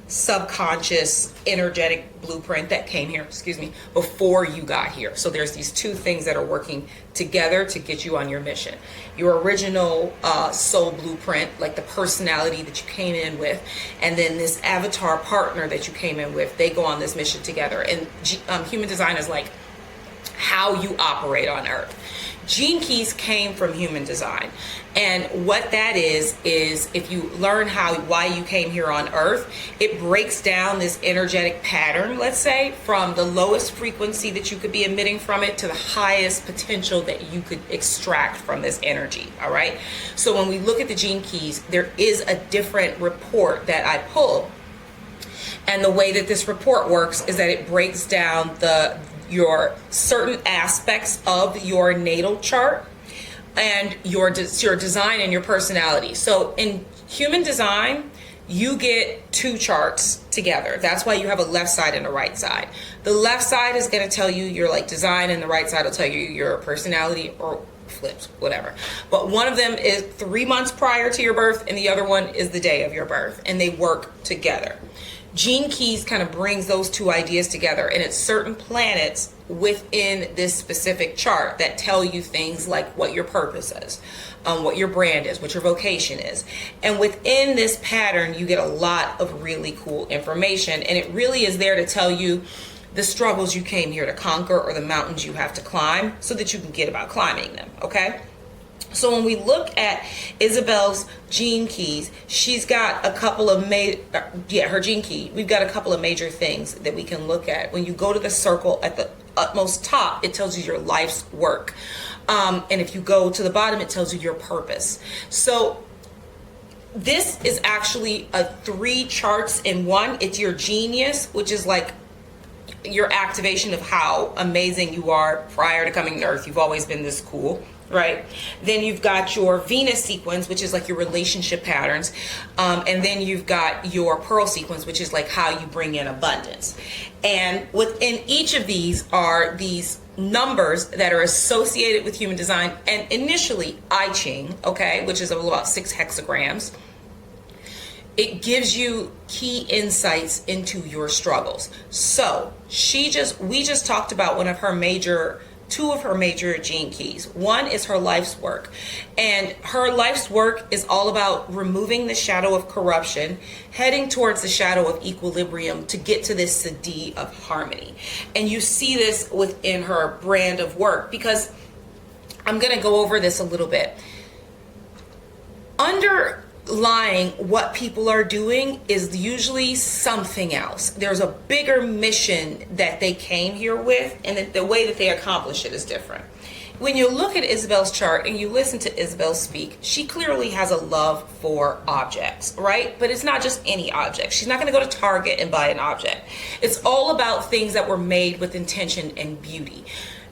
subconscious energetic blueprint that came here, before you got here. So there's these two things that are working together to get you on your mission. Your original soul blueprint, like the personality that you came in with, and then this avatar partner that you came in with, they go on this mission together. And human design is like how you operate on Earth. Gene Keys came from human design. And what that is if you learn why you came here on Earth, it breaks down this energetic pattern, let's say, from the lowest frequency that you could be emitting from it to the highest potential that you could extract from this energy, all right? So when we look at the Gene Keys, there is a different report that I pull. And the way that this report works is that it breaks down your certain aspects of your natal chart and your design and your personality. So in human design, you get 2 charts together. That's why you have a left side and a right side. The left side is going to tell you your like design, and the right side will tell you your personality, or flips, whatever. But one of them is 3 months prior to your birth, and the other one is the day of your birth, and they work together. Gene Keys kind of brings those 2 ideas together, and it's certain planets within this specific chart that tell you things like what your purpose is, what your brand is, what your vocation is. And within this pattern, you get a lot of really cool information, and it really is there to tell you the struggles you came here to conquer or the mountains you have to climb so that you can get about climbing them, okay? So when we look at Isabelle's Gene Keys, she's got a couple of her Gene Key. We've got a couple of major things that we can look at. When you go to the circle at the utmost top, it tells you your life's work. And if you go to the bottom, it tells you your purpose. So this is actually 3 charts in one. It's your genius, which is like your activation of how amazing you are prior to coming to Earth. You've always been this cool, right? Then you've got your Venus sequence, which is like your relationship patterns. And then you've got your Pearl sequence, which is like how you bring in abundance. And within each of these are these numbers that are associated with human design. And initially, I Ching, okay, which is about 6 hexagrams. It gives you key insights into your struggles. So we just talked about two of her major gene keys. One is her life's work. And her life's work is all about removing the shadow of corruption, heading towards the shadow of equilibrium to get to this Siddhi of harmony. And you see this within her brand of work, because I'm going to go over this a little bit. Underlying what people are doing is usually something else. There's a bigger mission that they came here with, and the way that they accomplish it is different. When you look at Isabelle's chart and you listen to Isabelle speak, she clearly has a love for objects, right? But it's not just any object. She's not going to go to Target and buy an object. It's all about things that were made with intention and beauty.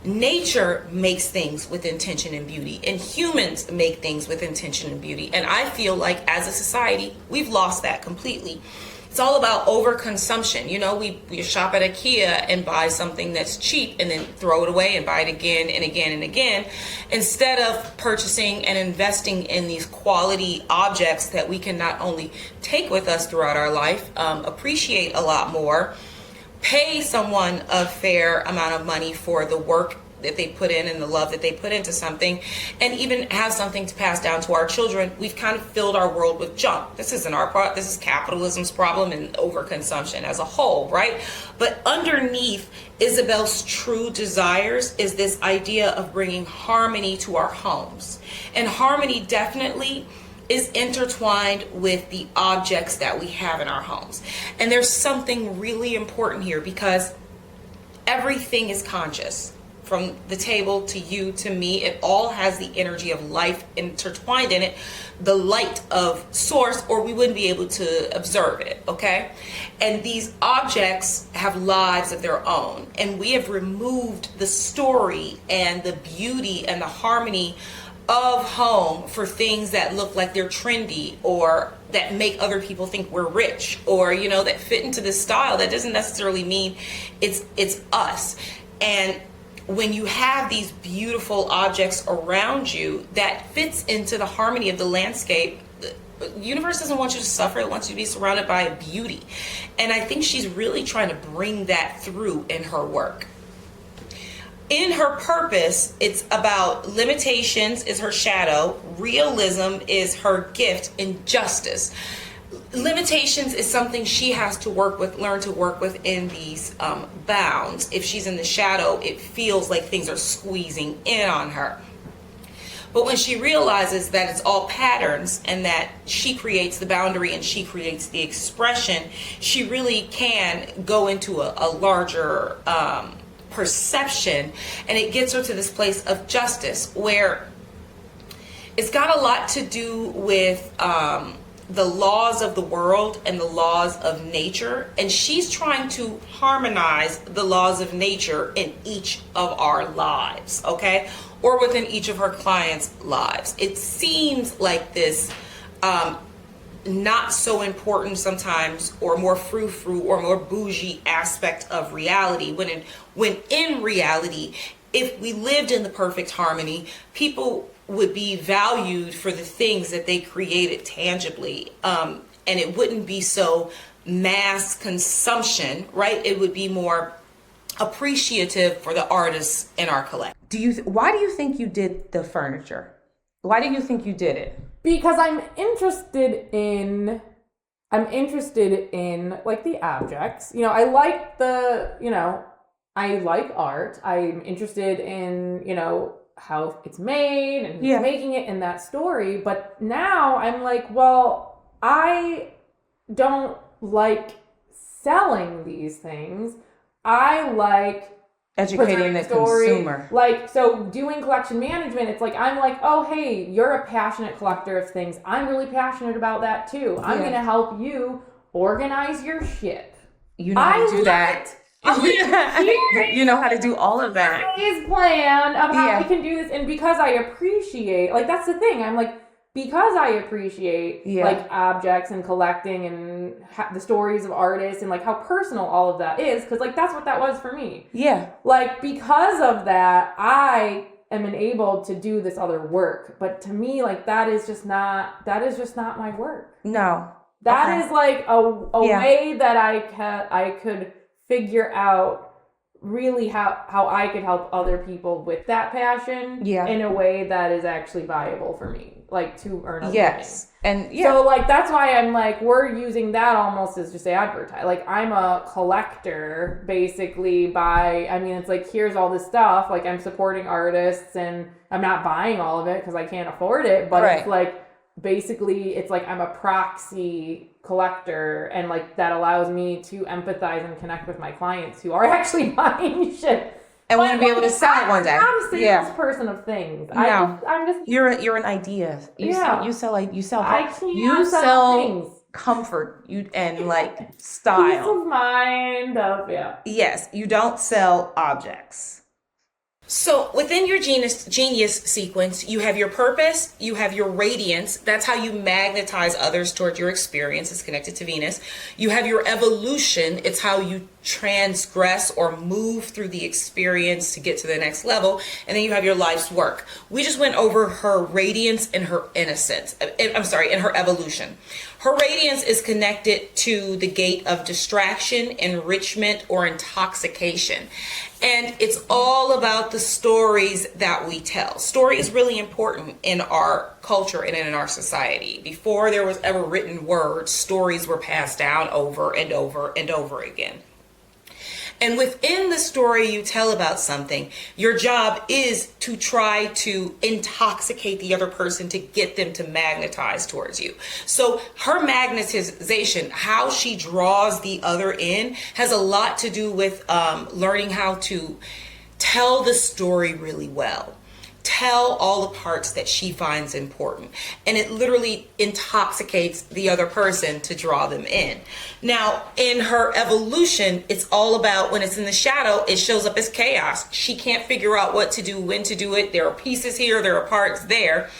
Nature makes things with intention and beauty, and humans make things with intention and beauty. And I feel like as a society, we've lost that completely. It's all about overconsumption. You know, we shop at IKEA and buy something that's cheap and then throw it away and buy it again and again and again, instead of purchasing and investing in these quality objects that we can not only take with us throughout our life, appreciate a lot more, pay someone a fair amount of money for the work that they put in and the love that they put into something, and even have something to pass down to our children. We've kind of filled our world with junk. This isn't our problem. This is capitalism's problem and overconsumption as a whole, right? But underneath Isabelle's true desires is this idea of bringing harmony to our homes. And harmony definitely is intertwined with the objects that we have in our homes. And there's something really important here, because everything is conscious. From the table to you to me, it all has the energy of life intertwined in it, the light of source, or we wouldn't be able to observe it, okay? And these objects have lives of their own, and we have removed the story and the beauty and the harmony of home for things that look like they're trendy, or that make other people think we're rich, or, you know, that fit into this style. That doesn't necessarily mean it's us. And when you have these beautiful objects around you that fits into the harmony of the landscape, the universe doesn't want you to suffer. It wants you to be surrounded by beauty. And I think she's really trying to bring that through in her work. In her purpose, it's about limitations is her shadow, realism is her gift, and justice. Limitations is something she has to learn to work with in these bounds. If she's in the shadow, it feels like things are squeezing in on her. But when she realizes that it's all patterns and that she creates the boundary and she creates the expression, she really can go into a larger perception, and it gets her to this place of justice, where it's got a lot to do with the laws of the world and the laws of nature, and she's trying to harmonize the laws of nature in each of our lives, okay, or within each of her clients' lives. It seems like this not so important sometimes, or more frou-frou or more bougie aspect of reality, when in reality, if we lived in the perfect harmony, people would be valued for the things that they created tangibly, and it wouldn't be so mass consumption, right? It would be more appreciative for the artists in our collection. Why do you think you did the furniture? Why do you think you did it? Because I'm interested in like the objects. You know, I like I like art. I'm interested in, you know, how it's made and who's making it and that story. But now I'm like, well, I don't like selling these things. I like educating the consumer. Like, so doing collection management, it's like, I'm like, oh, hey, you're a passionate collector of things. I'm really passionate about that too. I'm going to help you organize your shit. You know how to do that. You know how to do all of that. His plan of how we can do this, and because I appreciate, like, that's the thing. I'm like, because I appreciate like objects and collecting and the stories of artists and like how personal all of that is, because like that's what that was for me. Yeah. Like because of that, I am enabled to do this other work. But to me, like that is just not my work. No. That is like a way that I could figure out really how I could help other people with that passion in a way that is actually viable for me, like to earn a living. And so like that's why I'm like, we're using that almost as just advertise. Like I'm a collector basically it's like, here's all this stuff, like I'm supporting artists and I'm not buying all of it because I can't afford it, but it's like basically it's like I'm a proxy collector, and like that allows me to empathize and connect with my clients who are actually buying shit and want to be able to sell it one day. I'm a salesperson of things. No, I'm just you're an idea. You sell things. Comfort and like style, peace of mind. Yes, you don't sell objects. So within your genius sequence, you have your purpose, you have your radiance. That's how you magnetize others toward your experience. It's connected to Venus. You have your evolution. It's how you transgress or move through the experience to get to the next level. And then you have your life's work. We just went over her radiance and her innocence. And her evolution. Her radiance is connected to the gate of distraction, enrichment, or intoxication. And it's all about the stories that we tell. Story is really important in our culture and in our society. Before there was ever written word, stories were passed down over and over and over again. And within the story you tell about something, your job is to try to intoxicate the other person to get them to magnetize towards you. So her magnetization, how she draws the other in, has a lot to do with learning how to tell the story really well. Tell all the parts that she finds important, and it literally intoxicates the other person to draw them in. Now, in her evolution, it's all about when it's in the shadow, it shows up as chaos. She can't figure out what to do, when to do it. There are pieces here, there are parts there.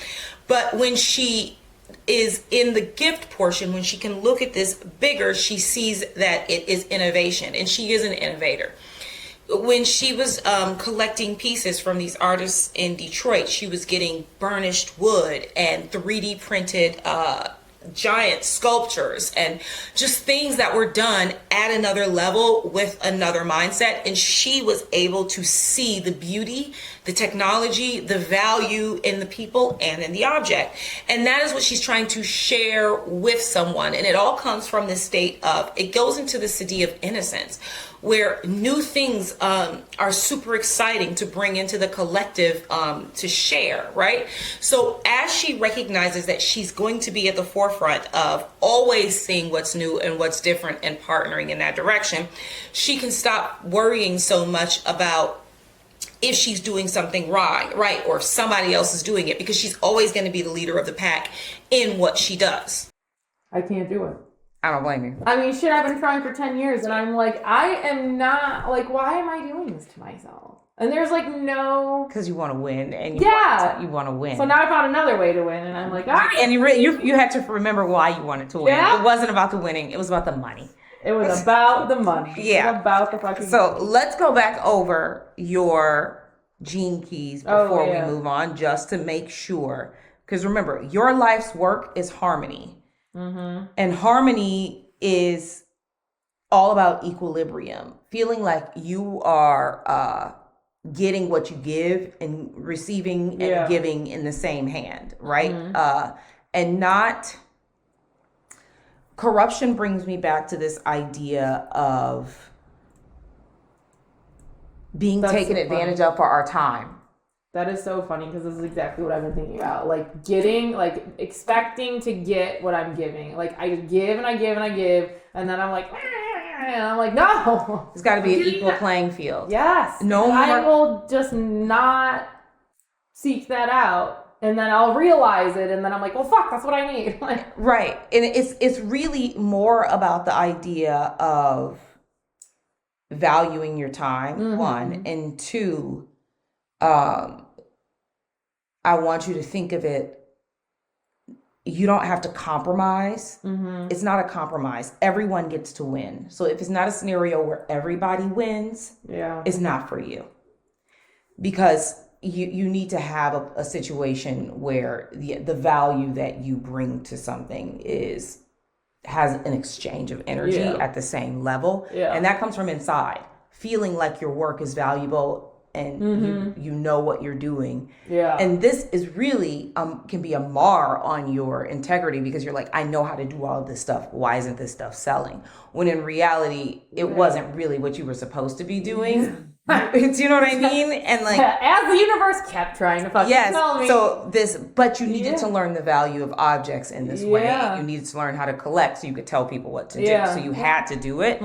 But when she is in the gift portion, when she can look at this bigger, she sees that it is innovation, and she is an innovator. When she was collecting pieces from these artists in Detroit, she was getting burnished wood and 3D printed giant sculptures and just things that were done at another level with another mindset. And she was able to see the beauty, the technology, the value in the people and in the object. And that is what she's trying to share with someone. And it all comes from this state of, it goes into the city of innocence, where new things are super exciting to bring into the collective to share, right? So as she recognizes that she's going to be at the forefront of always seeing what's new and what's different and partnering in that direction, she can stop worrying so much about if she's doing something right, or if somebody else is doing it, because she's always going to be the leader of the pack in what she does. I can't do it. I don't blame you. I mean, shit, I've been trying for 10 years and I'm like, I am not, like, why am I doing this to myself? And there's like no... Because you want to win and you want to win. So now I found another way to win and I'm like, And you had to remember why you wanted to win. Yeah. It wasn't about the winning. It was about the money. It was about the money. Yeah. It was about the fucking money. Let's go back over your gene keys before we move on, just to make sure. Because remember, your life's work is harmony. Mm-hmm. And harmony is all about equilibrium, feeling like you are getting what you give and receiving and giving in the same hand, right? Mm-hmm. And not corruption brings me back to this idea of being taken advantage of for our time. That is so funny, because this is exactly what I've been thinking about. Like getting, like expecting to get what I'm giving. Like I give and I give and I give, and then I'm like, and I'm like, no. It's got to be an equal playing field. Yes. No more. I will just not seek that out, and then I'll realize it, and then I'm like, well, fuck, that's what I need. Right, and it's really more about the idea of valuing your time, one, and two, I want you to think of it, you don't have to compromise. It's not a compromise. Everyone gets to win. So if it's not a scenario where everybody wins, it's not for you. Because you need to have a situation where the value that you bring to something has an exchange of energy at the same level. And that comes from inside, feeling like your work is valuable and you know what you're doing. And this is really can be a mar on your integrity, because you're like, I know how to do all of this stuff. Why isn't this stuff selling? When in reality, it wasn't really what you were supposed to be doing. Do you know what I mean? And like, as the universe kept trying to fucking tell me. But you needed to learn the value of objects in this way. You needed to learn how to collect so you could tell people what to do. So you had to do it.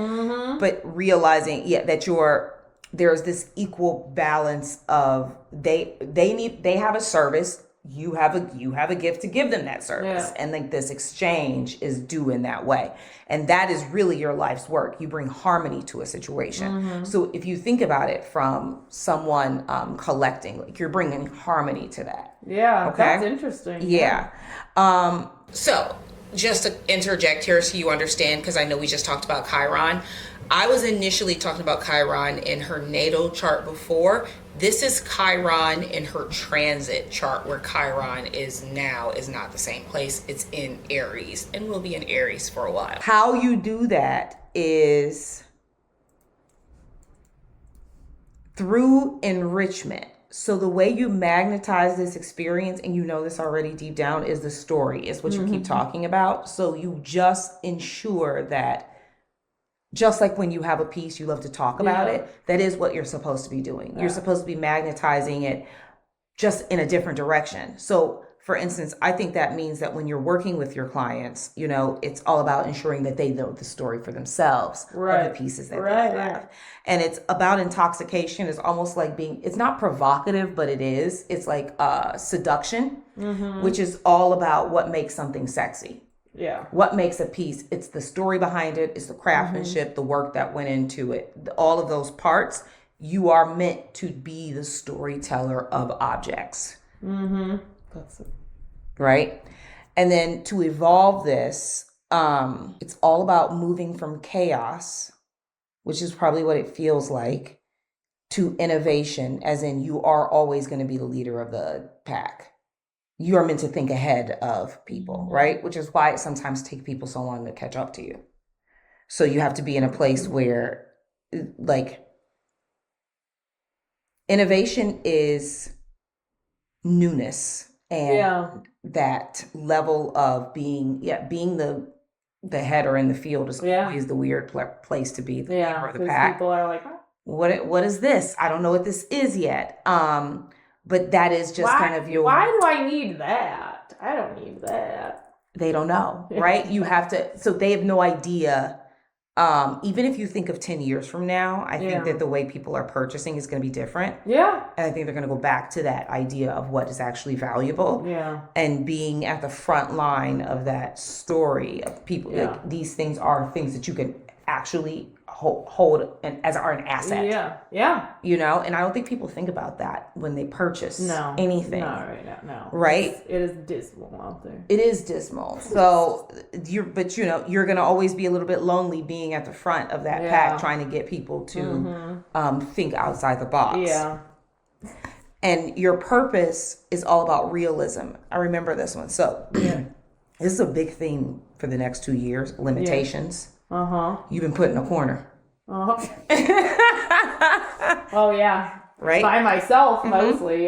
But realizing that there's this equal balance of they have a service, you have a gift to give them that service, and like this exchange is due in that way. And that is really your life's work. You bring harmony to a situation. So if you think about it from someone collecting, like you're bringing harmony to that. That's interesting. So just to interject here so you understand, because I know we just talked about Chiron. I was initially talking about Chiron in her natal chart before. This is Chiron in her transit chart, where Chiron is now is not the same place. It's in Aries and will be in Aries for a while. How you do that is through enrichment. So the way you magnetize this experience, and you know this already deep down, is the story, is what you keep talking about. So you just ensure that, just like when you have a piece, you love to talk about it. That is what you're supposed to be doing. You're supposed to be magnetizing it just in a different direction. So for instance, I think that means that when you're working with your clients, it's all about ensuring that they know the story for themselves of the pieces that they have. And it's about intoxication. It's almost like it's not provocative, but it is. It's like seduction, which is all about what makes something sexy. What makes a piece? It's the story behind it. It's the craftsmanship, the work that went into it. All of those parts, you are meant to be the storyteller of objects. That's it. Right? And then to evolve this, it's all about moving from chaos, which is probably what it feels like, to innovation, as in you are always going to be the leader of the pack. You are meant to think ahead of people, right? Which is why it sometimes takes people so long to catch up to you. So you have to be in a place where, like, innovation is newness, and that level of being the head or in the field is always the weird place to be, the leader of the pack. People are like, what is this? I don't know what this is yet. But that is just kind of your... Why do I need that? I don't need that. They don't know, right? You have to... So they have no idea. Even if you think of 10 years from now, I think that the way people are purchasing is going to be different. And I think they're going to go back to that idea of what is actually valuable. And being at the front line of that story of people. Like, these things are things that you can actually hold and as are an asset. And I don't think people think about that when they purchase anything. No. Right? It is dismal out there. It is dismal. So you're gonna always be a little bit lonely being at the front of that pack, trying to get people to think outside the box. And your purpose is all about realism. I remember this one. So this is a big theme for the next 2 years. Limitations. You've been put in a corner. Right? By myself, mostly,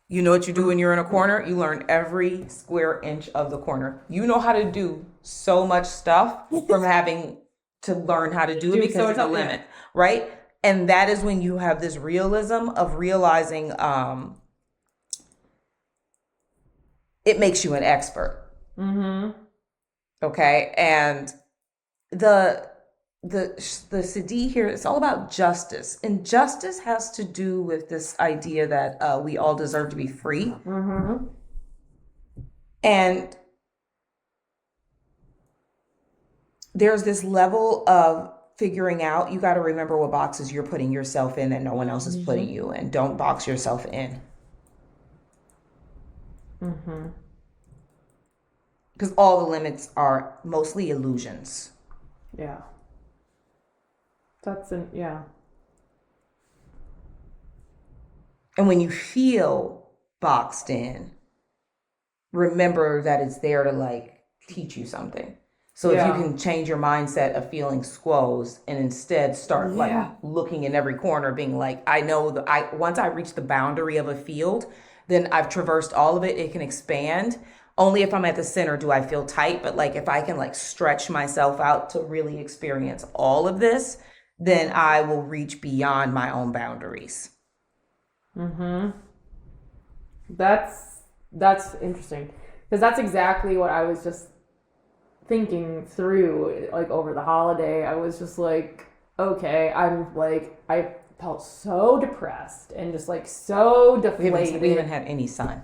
You know what you do when you're in a corner? You learn every square inch of the corner. You know how to do so much stuff from having to learn how to do it because of the limit, right? And that is when you have this realism of realizing it makes you an expert. Okay, and the Siddhi here, it's all about justice, and justice has to do with this idea that we all deserve to be free, and there's this level of figuring out, you got to remember what boxes you're putting yourself in that no one else is putting you in. Don't box yourself in. Because all the limits are mostly illusions. Yeah. And when you feel boxed in, remember that it's there to like teach you something. So if you can change your mindset of feeling squoze and instead start like looking in every corner, being like, I know that once I reach the boundary of a field, then I've traversed all of it. It can expand. Only if I'm at the center do I feel tight. But like if I can like stretch myself out to really experience all of this, then I will reach beyond my own boundaries. That's interesting, because that's exactly what I was just thinking through, like over the holiday. I was just like, okay, I felt so depressed and just like so deflated. We haven't had any sun.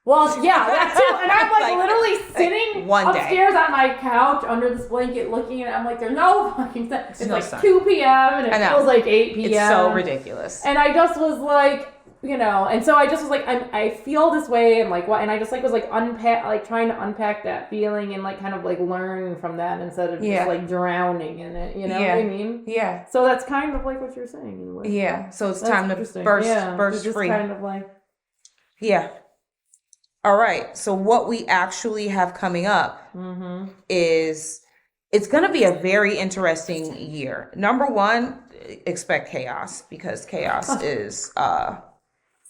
Well, yeah, that too. And I'm like literally sitting upstairs on my couch under this blanket looking at it. I'm like, there's no fucking sun. It's like sun. 2 p.m. and it feels like 8 p.m. It's so ridiculous. And I just was like, and so I just was like, I feel this way, and like what, and I just like was like trying to unpack that feeling and like kind of like learn from that instead of just like drowning in it. You know what I mean? Yeah. So that's kind of like what you're saying in a way. Yeah. So it's time to burst free. Kind of like. Yeah. All right. So what we actually have coming up is, it's going to be a very interesting year. Number one, expect chaos, because chaos is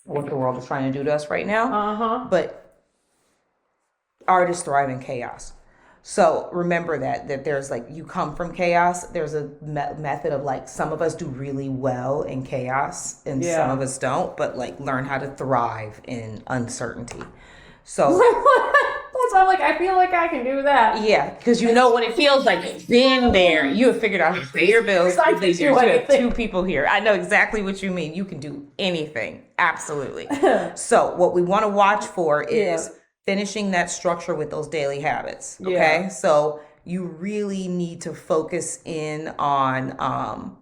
what the world is trying to do to us right now. But artists thrive in chaos. So remember that there's like, you come from chaos. There's a method of like, some of us do really well in chaos and some of us don't, but like learn how to thrive in uncertainty. So that's why I'm like, I feel like I can do that. Yeah, because you know what it feels like. You've been there. You have figured out how to pay your bills. You have 2 people here. I know exactly what you mean. You can do anything. Absolutely. So what we want to watch for is finishing that structure with those daily habits. Okay. So you really need to focus in on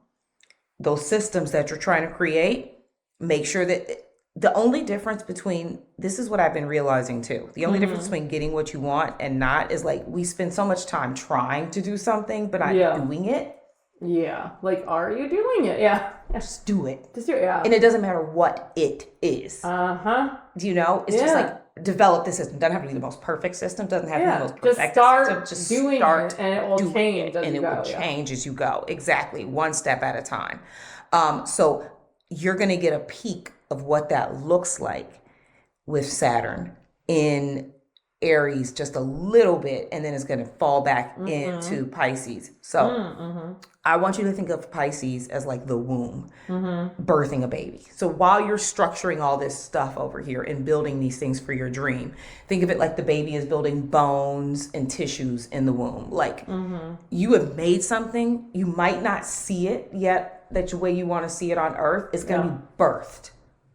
those systems that you're trying to create. Make sure that the only difference between, this is what I've been realizing too, the only difference between getting what you want and not is like, we spend so much time trying to do something, but not doing it. Yeah. Like, are you doing it? Yeah. Just do it. Just do it, yeah. And it doesn't matter what it is. Do you know? It's just like, develop the system. Doesn't have to be the most perfect system. Doesn't have to be the most perfect system. Just doing it, and it will change as you go. Will change as you go. Exactly. One step at a time. So you're going to get a peek of what that looks like with Saturn in Aries just a little bit, and then it's going to fall back into Pisces. So I want you to think of Pisces as like the womb, birthing a baby. So while you're structuring all this stuff over here and building these things for your dream, think of it like the baby is building bones and tissues in the womb. Like you have made something, you might not see it yet, that the way you want to see it on Earth. It's going to be birthed.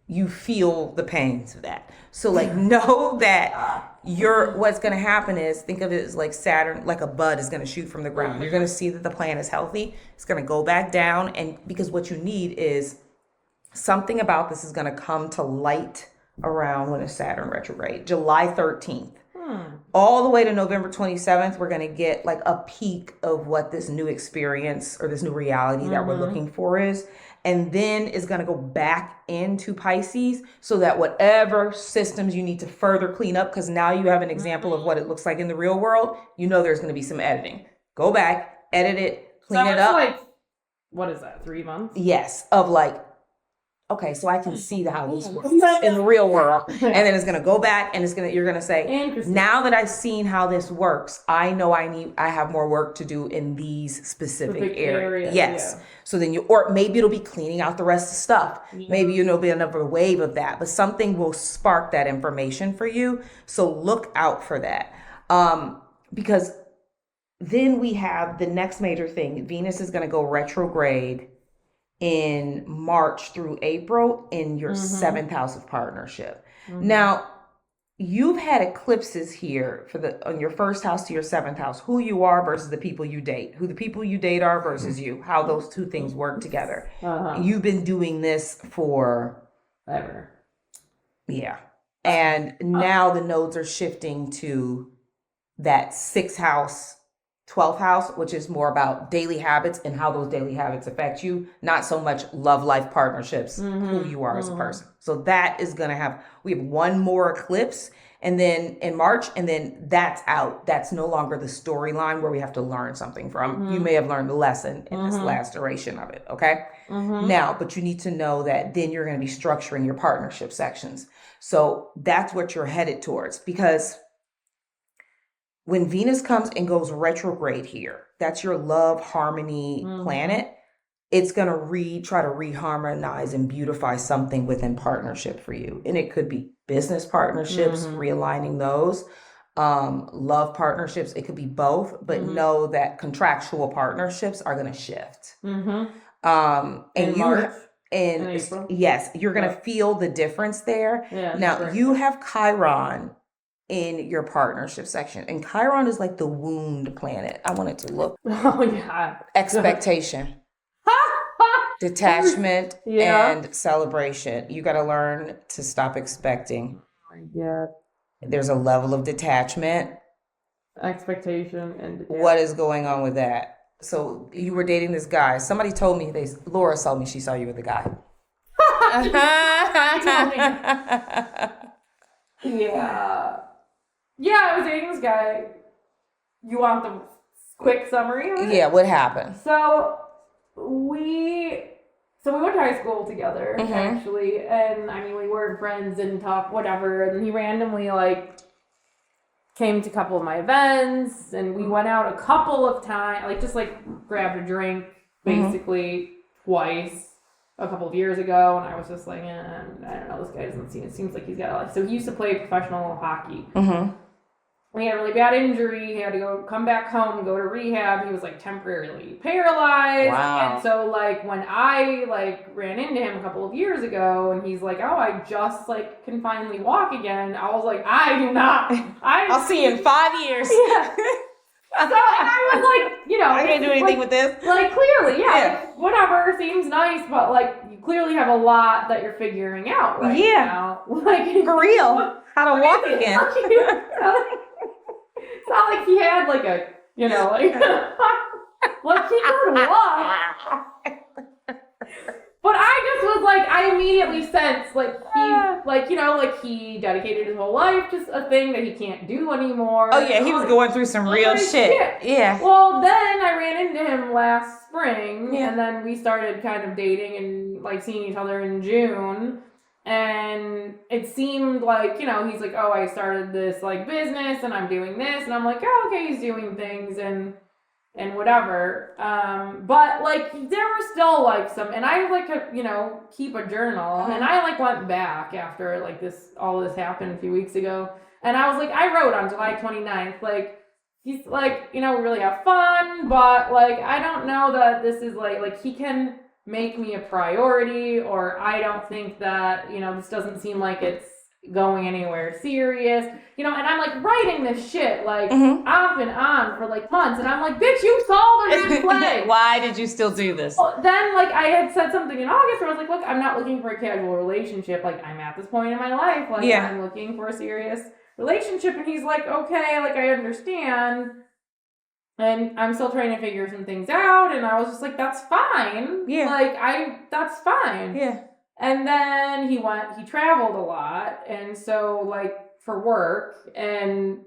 You feel the pains of that. So like know that what's going to happen is, think of it as like Saturn, like a bud is going to shoot from the ground. You're going to see that the plant is healthy. It's going to go back down. And because what you need is something about this is going to come to light around, when is Saturn retrograde? July 13th. All the way to November 27th, we're going to get like a peek of what this new experience or this new reality that we're looking for is. And then it's going to go back into Pisces, so that whatever systems you need to further clean up, because now you have an example of what it looks like in the real world, you know there's going to be some editing. Go back, edit it, clean it up. Like, what is that, 3 months? Yes, of like, okay, so I can see how this works in the real world. And then it's going to go back, and you're going to say, now that I've seen how this works, I know I have more work to do in these specific areas. Yes. Yeah. So then or maybe it'll be cleaning out the rest of the stuff. Yeah. Maybe it'll be another wave of that, but something will spark that information for you. So look out for that. Because then we have the next major thing. Venus is going to go retrograde in March through April in your 7th house of partnership. Now, you've had eclipses here on your first house to your seventh house, who you are versus the people you date, who the people you date are versus you, how those two things work together. You've been doing this for ever. Yeah. And now the nodes are shifting to that 6th house, 12th house, which is more about daily habits and how those daily habits affect you, not so much love life partnerships, who you are as a person. So that is going to we have one more eclipse and then in March, and then that's out. That's no longer the storyline where we have to learn something from. You may have learned the lesson in this last duration of it. Okay. Now, but you need to know that then you're going to be structuring your partnership sections. So that's what you're headed towards, because when Venus comes and goes retrograde here, that's your love harmony planet. It's going to try to reharmonize and beautify something within partnership for you. And it could be business partnerships, realigning those, love partnerships. It could be both, but know that contractual partnerships are going to shift. And in April? Yes, you're going to feel the difference there. Now, you have Chiron in your partnership section, and Chiron is like the wound planet. I wanted to look. Oh yeah. Expectation, detachment, and celebration. You got to learn to stop expecting. Yeah. There's a level of detachment, expectation, and what is going on with that? So you were dating this guy. Somebody told me Laura told me she saw you with a guy. Yeah. Yeah, I was dating this guy. You want the quick summary of it? Yeah, what happened? So we went to high school together, actually, and I mean, we were friends and talked, whatever, and he randomly, like, came to a couple of my events, and we went out a couple of times, like, just, like, grabbed a drink, basically, twice, a couple of years ago, and I was just like, I don't know, this guy it seems like he's got a life. So he used to play professional hockey. He had a really bad injury. He had to come back home, go to rehab. He was like temporarily paralyzed. Wow. And so like when I like ran into him a couple of years ago and he's like, oh, I just like can finally walk again. I was like, I do not. I'll see you in 5 years. Yeah. So and I was like, you know, I can't do anything with this. Like clearly, like, whatever, seems nice, but like you clearly have a lot that you're figuring out right now. Like for real. How to walk again. It's not like he had like a, you know, like, like he could walk. But I just was like, I immediately sensed like he, like, you know, like he dedicated his whole life to a thing that he can't do anymore. Oh yeah, he was going through some real shit. Yeah. Well, then I ran into him last spring, and then we started kind of dating and like seeing each other in June. And it seemed like, you know, he's like, oh, I started this like business and I'm doing this. And I'm like, oh, okay, he's doing things and whatever. But like there were still like some, and I like, you know, keep a journal. And I like went back after like all this happened a few weeks ago. And I was like, I wrote on July 29th, like, he's like, you know, we really have fun, but like, I don't know that this is like he can make me a priority, or I don't think that, you know, this doesn't seem like it's going anywhere serious, you know, and I'm like writing this shit like off and on for like months, and I'm like, bitch, you saw the red flag. Why did you still do this? Well, then like I had said something in August where I was like, look, I'm not looking for a casual relationship, like I'm at this point in my life, like I'm looking for a serious relationship. And he's like, okay, like I understand, and I'm still trying to figure some things out. And I was just like, that's fine. Yeah. Like, that's fine. Yeah. And then he traveled a lot. And so, like, for work. And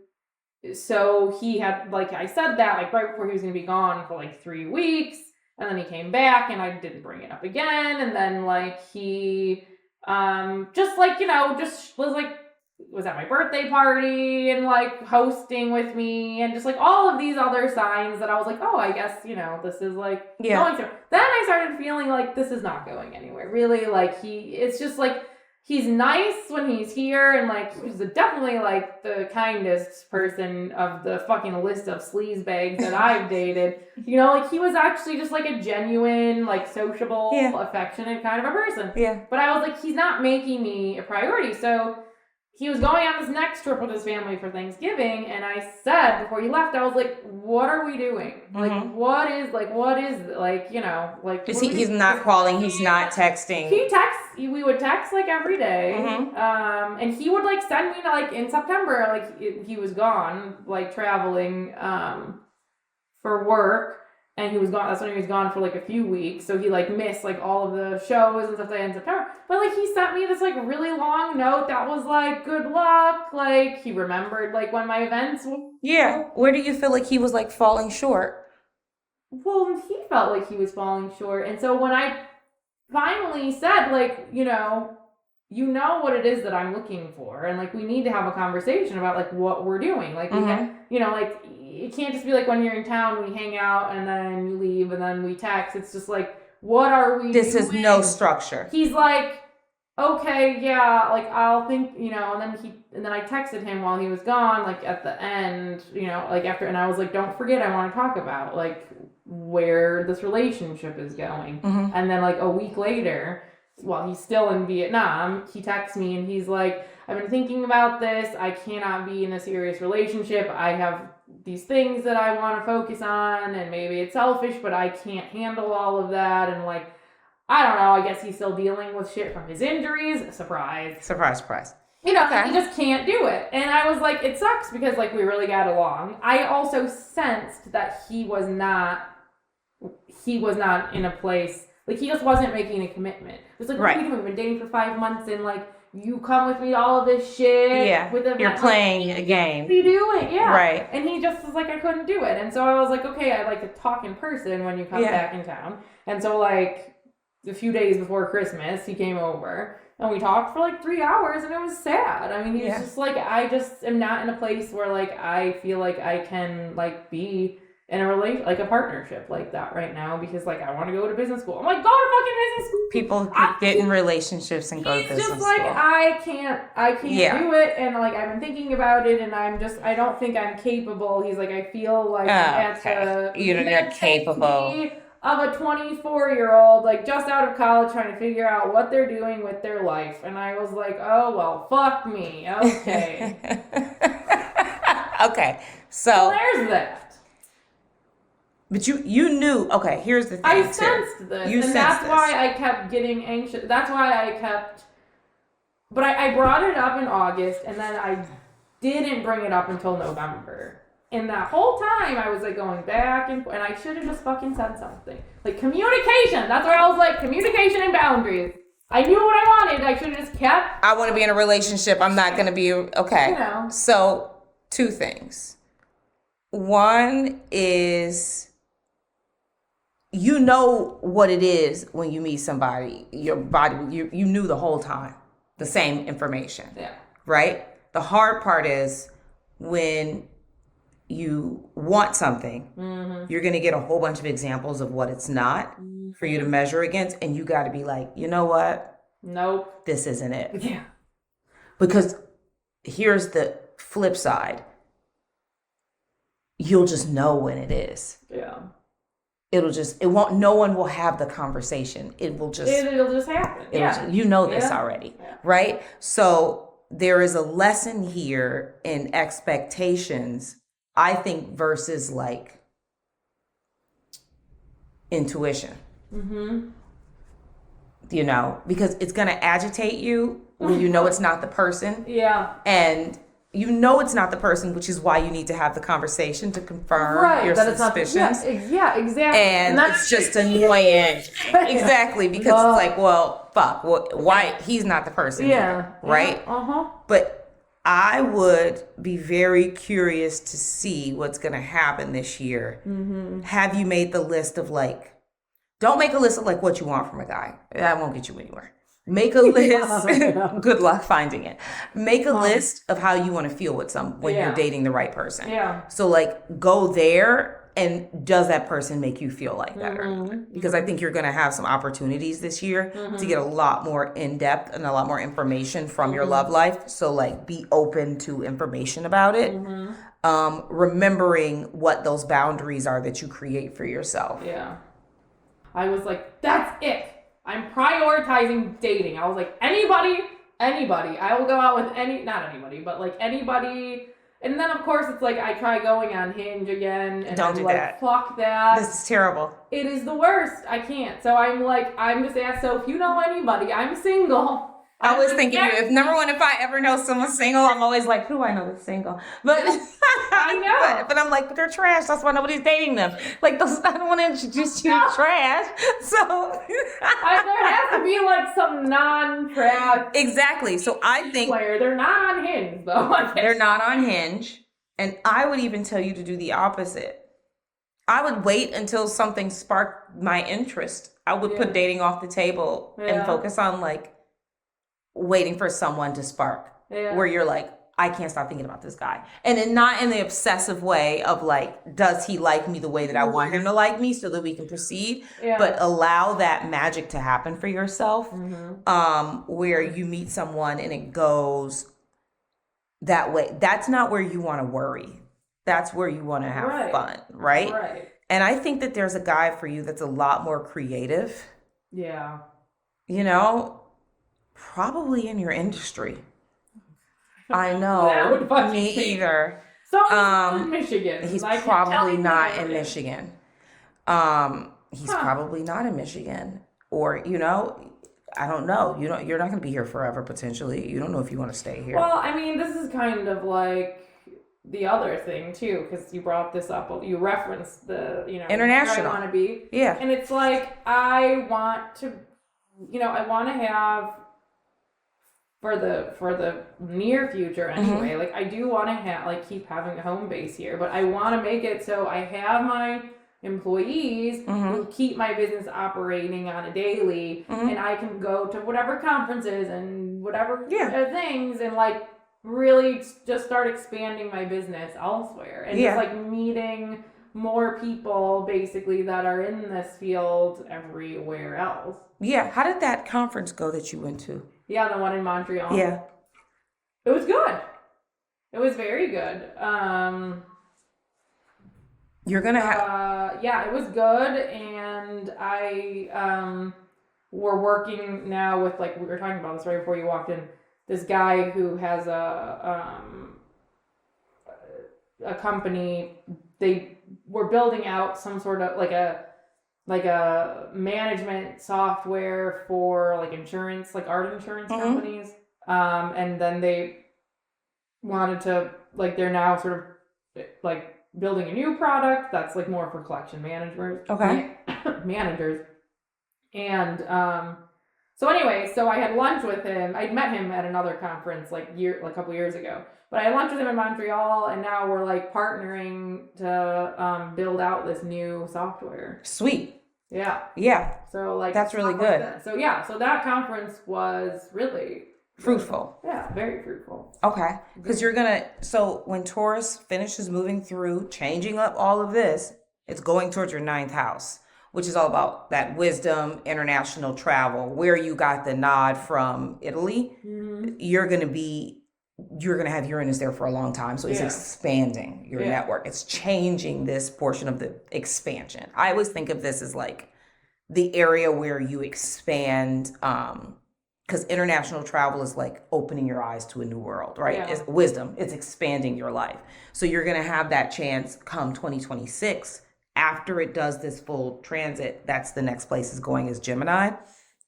so he had, like, I said that, like, right before he was going to be gone for, like, 3 weeks. And then he came back and I didn't bring it up again. And then, like, he, just, like, you know, just was, like, was at my birthday party and like hosting with me and just like all of these other signs that I was like, oh, I guess, you know, this is like going through. Then I started feeling like this is not going anywhere. Really, like it's just like he's nice when he's here, and like he's definitely like the kindest person of the fucking list of sleazebags that I've dated. You know, like he was actually just like a genuine, like sociable, affectionate kind of a person. Yeah. But I was like, he's not making me a priority. So he was going on this next trip with his family for Thanksgiving, and I said before he left, I was like, "What are we doing? Like, what is you know, like?" He's not calling. He's not texting. He texts. We would text like every day, and he would like send me like in September, like he was gone, like traveling for work. And he was gone. That's when he was gone for like a few weeks. So he like missed like all of the shows and stuff like that in September. But like he sent me this like really long note that was like good luck. Like he remembered like when my events. Yeah. Where do you feel like he was like falling short? Well, he felt like he was falling short, and so when I finally said like you know what it is that I'm looking for, and like we need to have a conversation about like what we're doing. Like we have, you know, like. It can't just be like when you're in town, we hang out and then you leave and then we text. It's just like, what are we This doing? is no structure. He's like, okay, yeah, like I'll think, you know, and then I texted him while he was gone, like at the end, you know, like after, and I was like, don't forget, I want to talk about like where this relationship is going. And then like a week later, while he's still in Vietnam, he texts me and he's like, I've been thinking about this. I cannot be in a serious relationship. I have these things that I want to focus on, and maybe it's selfish, but I can't handle all of that. And like, I don't know, I guess he's still dealing with shit from his injuries. Surprise. Surprise, surprise. You know, he just can't do it. And I was like, it sucks because like we really got along. I also sensed that he was not in a place, like he just wasn't making a commitment. It was like, what are you doing? We've been dating for 5 months and like, you come with me to all of this shit. Yeah, you're playing a game. What are you doing? Yeah. Right. And he just was like, I couldn't do it. And so I was like, okay, I'd like to talk in person when you come back in town. And so like a few days before Christmas, he came over and we talked for like 3 hours and it was sad. I mean, he was just like, I just am not in a place where like I feel like I can like be in a relation, like a partnership like that right now because like I want to go to business school. I'm like, go to fucking business school. People get in relationships and go to business school. He's just like, I can't do it, and like I've been thinking about it, and I don't think I'm capable. He's like, I feel like you're not capable of a 24-year-old like just out of college trying to figure out what they're doing with their life, and I was like, oh well, fuck me, okay. Okay, so there's that. But you knew, okay, here's the thing. I sensed this. And that's why I kept getting anxious. That's why but I brought it up in August, and then I didn't bring it up until November. And that whole time, I was like going back and I should have just fucking said something. Like communication. That's where I was like, communication and boundaries. I knew what I wanted. I should have just kept. I want to be in a relationship. I'm not going to be, okay. You know. So, 2 things. One is, you know what it is when you meet somebody, your body, you knew the whole time, the same information. Yeah. Right? The hard part is when you want something, you're going to get a whole bunch of examples of what it's not for you to measure against. And you got to be like, you know what? Nope. This isn't it. Yeah. Because here's the flip side. You'll just know when it is. Yeah. No one will have the conversation. It'll just happen. You know this already, right? So there is a lesson here in expectations, I think, versus like intuition. You know, because it's going to agitate you when you know it's not the person. Yeah. And you know it's not the person, which is why you need to have the conversation to confirm your suspicions. Yeah, exactly. And it's just annoying. Exactly, because it's like, well, fuck, why he's not the person here, right? But I would be very curious to see what's going to happen this year. Have you made the list of like, don't make a list of like what you want from a guy. That won't get you anywhere. Make a list. Good luck finding it. Make a list of how you want to feel with when you're dating the right person. Yeah. So like go there, and does that person make you feel like better? Because I think you're going to have some opportunities this year to get a lot more in depth and a lot more information from your love life. So like be open to information about it. Remembering what those boundaries are that you create for yourself. Yeah. I was like, that's it. I'm prioritizing dating. I was like, anybody anybody. I will go out with not anybody, but like anybody. And then of course it's like I try going on Hinge again, and Don't I'm do like, that. fuck that. This is terrible. It is the worst. I can't. So I'm just asked. So if you know anybody, I'm single. I was thinking, if I ever know someone single, I'm always like, who I know that's single? But I know. But I'm like, but they're trash. That's why nobody's dating them. Like, I don't want to introduce you to trash. So there has to be like some non-trash. Exactly. So I think they're not on Hinge though. They're not on Hinge, and I would even tell you to do the opposite. I would wait until something sparked my interest. I would put dating off the table and focus on like waiting for someone to spark where you're like, I can't stop thinking about this guy. And then not in the obsessive way of like, does he like me the way that I want him to like me so that we can proceed? But allow that magic to happen for yourself, where you meet someone and it goes that way. That's not where you want to worry. That's where you want to have fun, right? And I think that there's a guy for you that's a lot more creative. Yeah. You know, probably in your industry. I know. That would fucking me either. So in Michigan. He's probably not in Michigan. He's probably not in Michigan. Or, you know, I don't know. You're not going to be here forever, potentially. You don't know if you want to stay here. Well, I mean, this is kind of like the other thing, too, because you brought this up. You referenced the, international. Where I want to be. Yeah. And it's like, I want to have, for the near future anyway, like I do want to keep having a home base here, but I want to make it so I have my employees who keep my business operating on a daily, and I can go to whatever conferences and whatever things, and like really just start expanding my business elsewhere, and just like meeting more people basically that are in this field everywhere else. Yeah. How did that conference go that you went to? Yeah, the one in Montreal. Yeah. It was good. It was very good. You're going to have... yeah, it was good. And we're working now with, like, we were talking about this right before you walked in, this guy who has a company. They were building out some sort of, like a management software for like insurance, like art insurance companies. And then they wanted to, like, they're now sort of like building a new product that's like more for collection managers. Okay. Managers. And so anyway, so I had lunch with him. I'd met him at another conference like a couple years ago. But I had lunch with him in Montreal, and now we're like partnering to build out this new software. Sweet. Yeah. Yeah. So like that's really good. So that conference was really fruitful. Yeah, very fruitful. Okay. Because so when Taurus finishes moving through, changing up all of this, it's going towards your 9th house, which is all about that wisdom, international travel, where you got the nod from Italy. You're going to have Uranus there for a long time. So it's expanding your network. It's changing this portion of the expansion. I always think of this as like the area where you expand, because international travel is like opening your eyes to a new world, right? Yeah. It's wisdom. It's expanding your life. So you're going to have that chance come 2026. After it does this full transit, that's the next place is going is Gemini.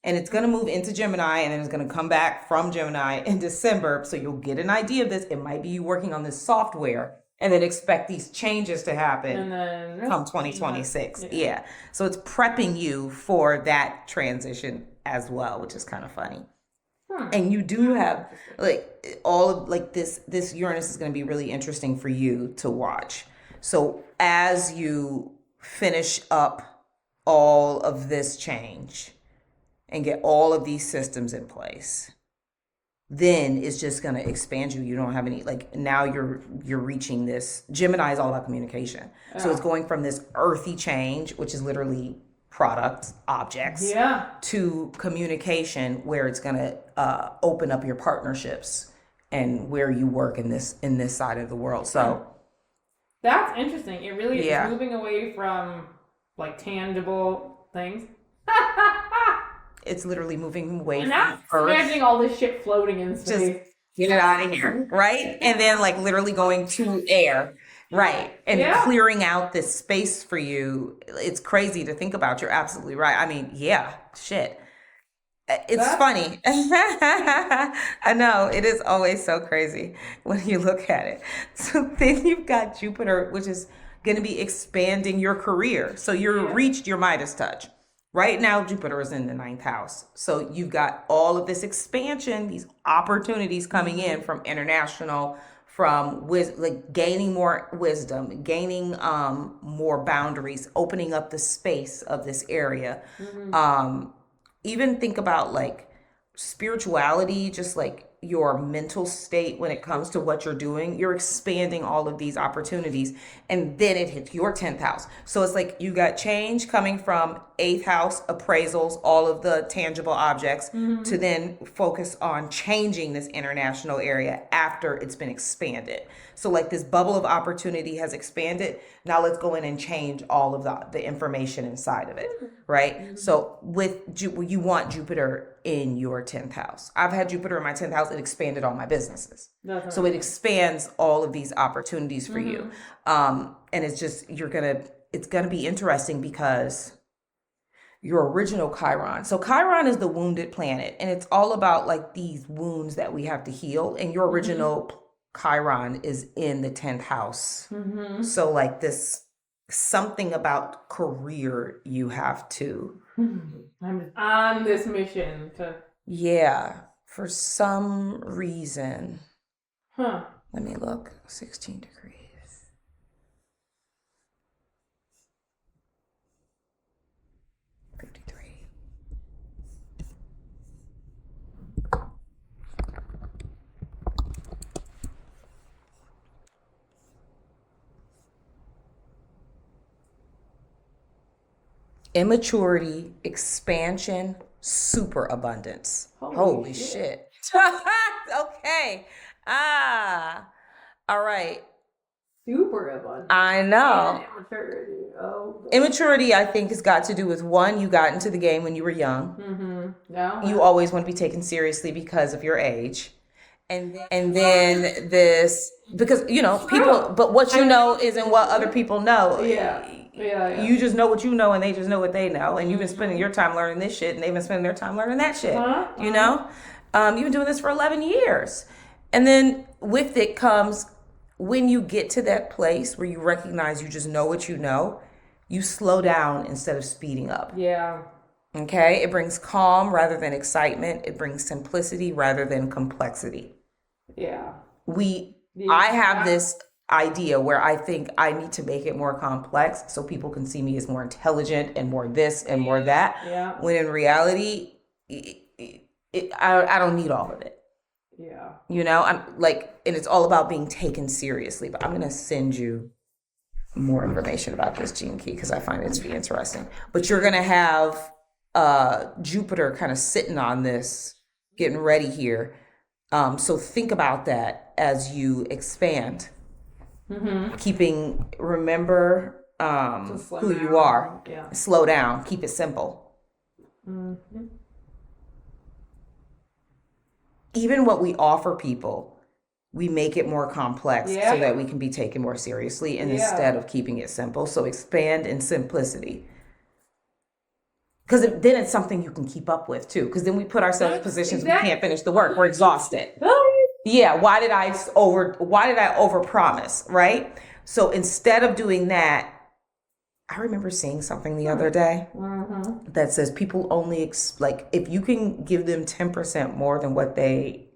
And it's going to move into Gemini, and then it's going to come back from Gemini in December. So you'll get an idea of this. It might be you working on this software and then expect these changes to happen and then come 2026. Yeah. So it's prepping you for that transition as well, which is kind of funny. And you do have like all of like this Uranus is going to be really interesting for you to watch. So as you finish up all of this change and get all of these systems in place, then it's just going to expand you. You don't have any, like, now you're reaching this. Gemini is all about communication. So it's going from this earthy change, which is literally products, objects, to communication, where it's going to open up your partnerships and where you work in this side of the world. So that's interesting. It really is moving away from like tangible things. It's literally moving away And from that's Earth. imagining all this shit floating in space. Just get it out of here, right? And then like literally going to air, right? And clearing out this space for you. It's crazy to think about. You're absolutely right. I mean, yeah, shit. It's funny. I know, it is always so crazy when you look at it. So then you've got Jupiter, which is going to be expanding your career. So you've reached your Midas touch. Right now, Jupiter is in the 9th house. So you've got all of this expansion, these opportunities coming in from international, from like gaining more wisdom, gaining more boundaries, opening up the space of this area. Even think about like spirituality, just like your mental state when it comes to what you're doing. You're expanding all of these opportunities, and then it hits your 10th house. So it's like you got change coming from 8th house appraisals, all of the tangible objects, to then focus on changing this international area after it's been expanded. So like this bubble of opportunity has expanded. Now let's go in and change all of the information inside of it, right? So you want Jupiter in your 10th house. I've had Jupiter in my 10th house. It expanded all my businesses. So it expands all of these opportunities for you. And it's just, it's going to be interesting because your original Chiron. So Chiron is the wounded planet, and it's all about like these wounds that we have to heal. And your original Chiron is in the 10th house. So like this, something about career you have to. I'm on this mission to. Yeah, for some reason. Let me look. 16 degrees. Immaturity, expansion, super abundance. Holy shit. Okay. All right. Super abundance. I know. And immaturity. Oh. Immaturity, I think, has got to do with one, you got into the game when you were young. You always want to be taken seriously because of your age. And then this, because, people, but what you know isn't what other people know. Yeah. You just know what you know, and they just know what they know, and you've been spending your time learning this shit, and they've been spending their time learning that shit. You've been doing this for 11 years. And then with it comes, when you get to that place where you recognize you just know what you know, you slow down instead of speeding up. Okay? It brings calm rather than excitement. It brings simplicity rather than complexity. I have this idea where I think I need to make it more complex so people can see me as more intelligent and more this and more that. When in reality, I don't need all of it. I'm like, and it's all about being taken seriously. But I'm going to send you more information about this gene key because I find it to be interesting. But you're going to have Jupiter kind of sitting on this, getting ready here. So think about that as you expand. Remember who you are. Slow down. Keep it simple. Even what we offer people, we make it more complex so that we can be taken more seriously instead of keeping it simple. So expand in simplicity. Because then it's something you can keep up with too. Because then we put ourselves in positions we can't finish the work. We're exhausted. Why did I overpromise, right? So instead of doing that, I remember seeing something the other day that says people only if you can give them 10% more than what they'll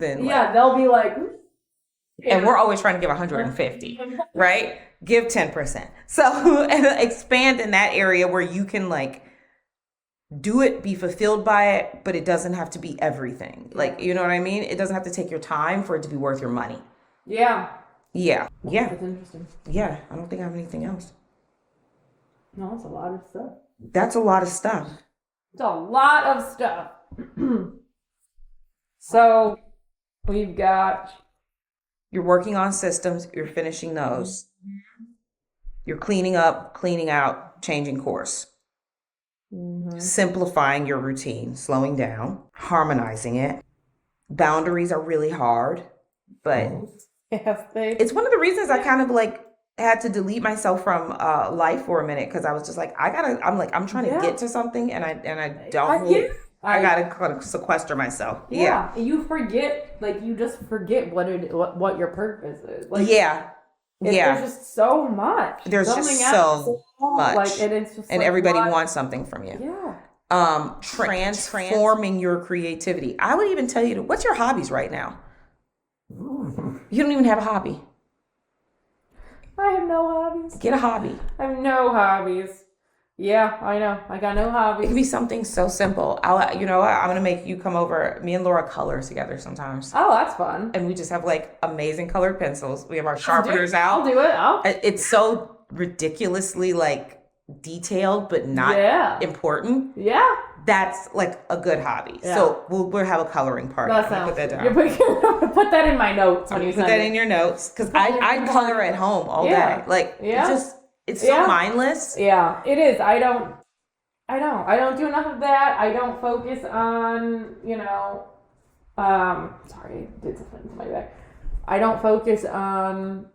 be like, and we're always trying to give 150, right? Give 10%. So expand in that area where you can do it, be fulfilled by it, but it doesn't have to be everything. You know what I mean? It doesn't have to take your time for it to be worth your money. That's interesting. I don't think I have anything else. No, that's a lot of stuff. That's a lot of stuff. It's a lot of stuff. So we've got... You're working on systems. You're finishing those. You're cleaning up, cleaning out, changing course. simplifying your routine, slowing down, harmonizing it. Boundaries are really hard, but it's one of the reasons I kind of like had to delete myself from life for a minute, because I was just like, I'm trying to get to something, and I don't. I gotta kind of sequester myself. Yeah. You forget, like, you just forget what your purpose is. Like, there's just so much. There's just so much. Like, and it's just and like, everybody wants something from you. Yeah. Transforming your creativity. I would even tell you, what's your hobbies right now? You don't even have a hobby. I have no hobbies. Get a hobby. I have no hobbies. Yeah, I know. I got no hobbies. It could be something so simple. I'm gonna make you come over. Me and Laura color together sometimes. Oh, that's fun. And we just have like amazing colored pencils. We have our sharpeners out. I'll do it. It's so ridiculously like detailed, but not important. Yeah. That's like a good hobby. Yeah. So we'll have a coloring party. Put that down. Put that in my notes when you send it. Put that in your notes, because I color at home all day. Like it's so mindless. Yeah, it is. I don't do enough of that. I don't focus on, sorry, I did something to my back. I don't focus on,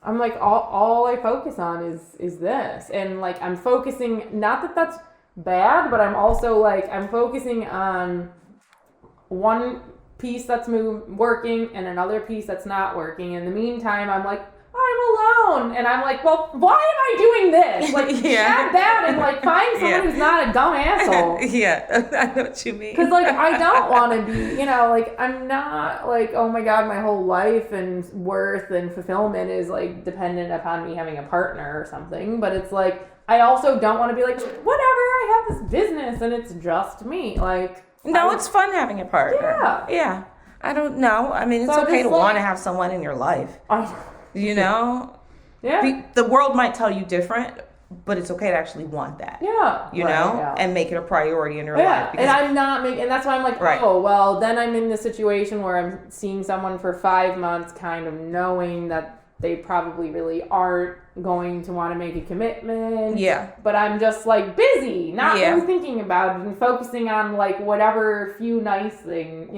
I'm like, all I focus on is this. And like, I'm focusing, not that that's bad, but I'm also like, I'm focusing on one piece that's working and another piece that's not working. In the meantime, I'm like, I'm alone. And I'm like, well, why am I doing this? Like, add that and like find someone who's not a dumb asshole. I know what you mean. Because like, I don't want to be, like, I'm not like, oh my God, my whole life and worth and fulfillment is like dependent upon me having a partner or something. But it's like, I also don't want to be like, whatever, I have this business and it's just me. Like, no, it's fun having a partner. Yeah. I don't know. I mean, it's okay to want to have someone in your life. Yeah. The world might tell you different, but it's okay to actually want that. Yeah. And make it a priority in your life. And I'm not making, and that's why I'm like, oh, well, then I'm in the situation where I'm seeing someone for 5 months, kind of knowing that they probably really aren't going to want to make a commitment. Yeah. But I'm just like busy, not really thinking about it and focusing on like whatever few nice thing,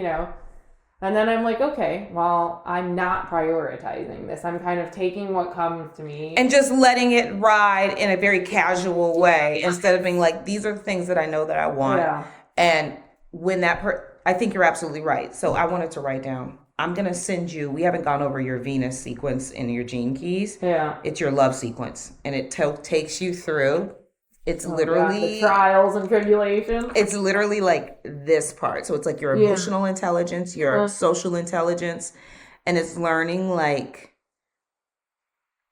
And then I'm like, okay, well, I'm not prioritizing this. I'm kind of taking what comes to me. And just letting it ride in a very casual way instead of being like, these are the things that I know that I want. Yeah. And when I think you're absolutely right. So I wanted to write down, I'm going to send you, we haven't gone over your Venus sequence in your gene keys. Yeah. It's your love sequence. And it takes you through. It's literally the trials and tribulations. It's literally like this part. So it's like your emotional intelligence, your social intelligence, and it's learning like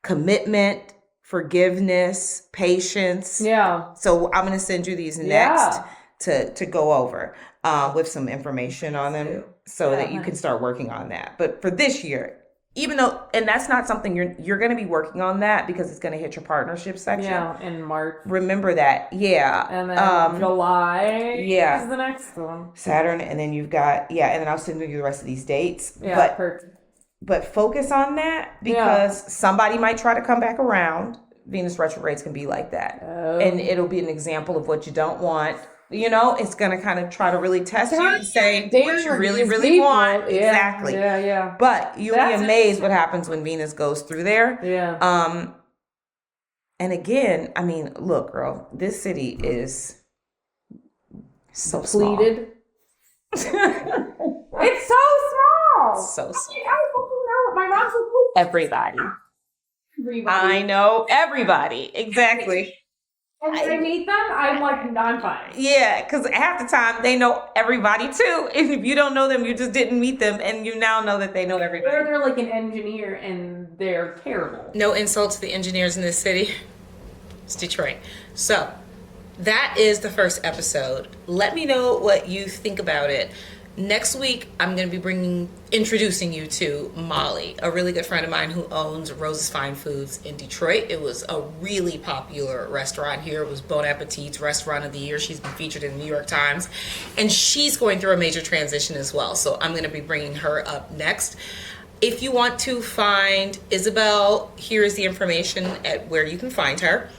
commitment, forgiveness, patience. Yeah. So I'm going to send you these next to go over with some information on them so that you can start working on that. But for this year, even though, and that's not something you're going to be working on that because it's going to hit your partnership section. Yeah, in March. Remember that. Yeah. And then July is the next one. Saturn, and then you've got, and then I'll send you the rest of these dates. Yeah, perfect. But focus on that because somebody might try to come back around. Venus retrogrades can be like that. Oh. And it'll be an example of what you don't want. It's going to kind of try to really test you and say what you really, really want. Yeah. Exactly. Yeah. But you'll be amazed what happens when Venus goes through there. Yeah. And again, I mean, look, girl, this city is so depleted. It's so small. So small. I fucking know. My mom's like, everybody. I know everybody. Exactly. And when I meet them, I'm like, I'm fine. Yeah, because half the time they know everybody too. If you don't know them, you just didn't meet them, and you now know that they know everybody. Or they're like an engineer and they're terrible. No insult to the engineers in this city. It's Detroit. So that is the first episode. Let me know what you think about it. Next week, I'm going to be introducing you to Molly, a really good friend of mine who owns Rose's Fine Foods in Detroit. It was a really popular restaurant here. It was Bon Appetit's Restaurant of the Year. She's been featured in the New York Times, and she's going through a major transition as well. So I'm going to be bringing her up next. If you want to find Isabelle, here is the information at where you can find her.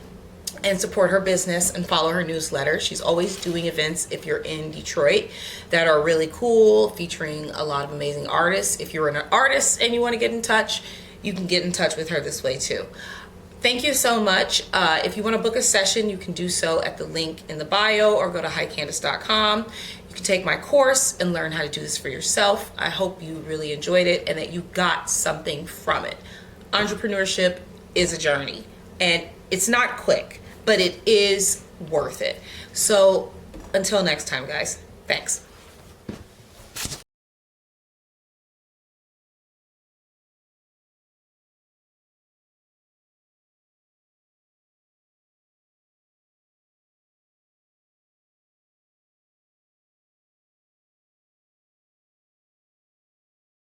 and support her business and follow her newsletter. She's always doing events, if you're in Detroit, that are really cool, featuring a lot of amazing artists. If you're an artist and you want to get in touch, you can get in touch with her this way too. Thank you so much. If you want to book a session, you can do so at the link in the bio or go to highcandace.com. You can take my course and learn how to do this for yourself. I hope you really enjoyed it and that you got something from it. Entrepreneurship is a journey, and it's not quick, but it is worth it. So until next time, guys, thanks.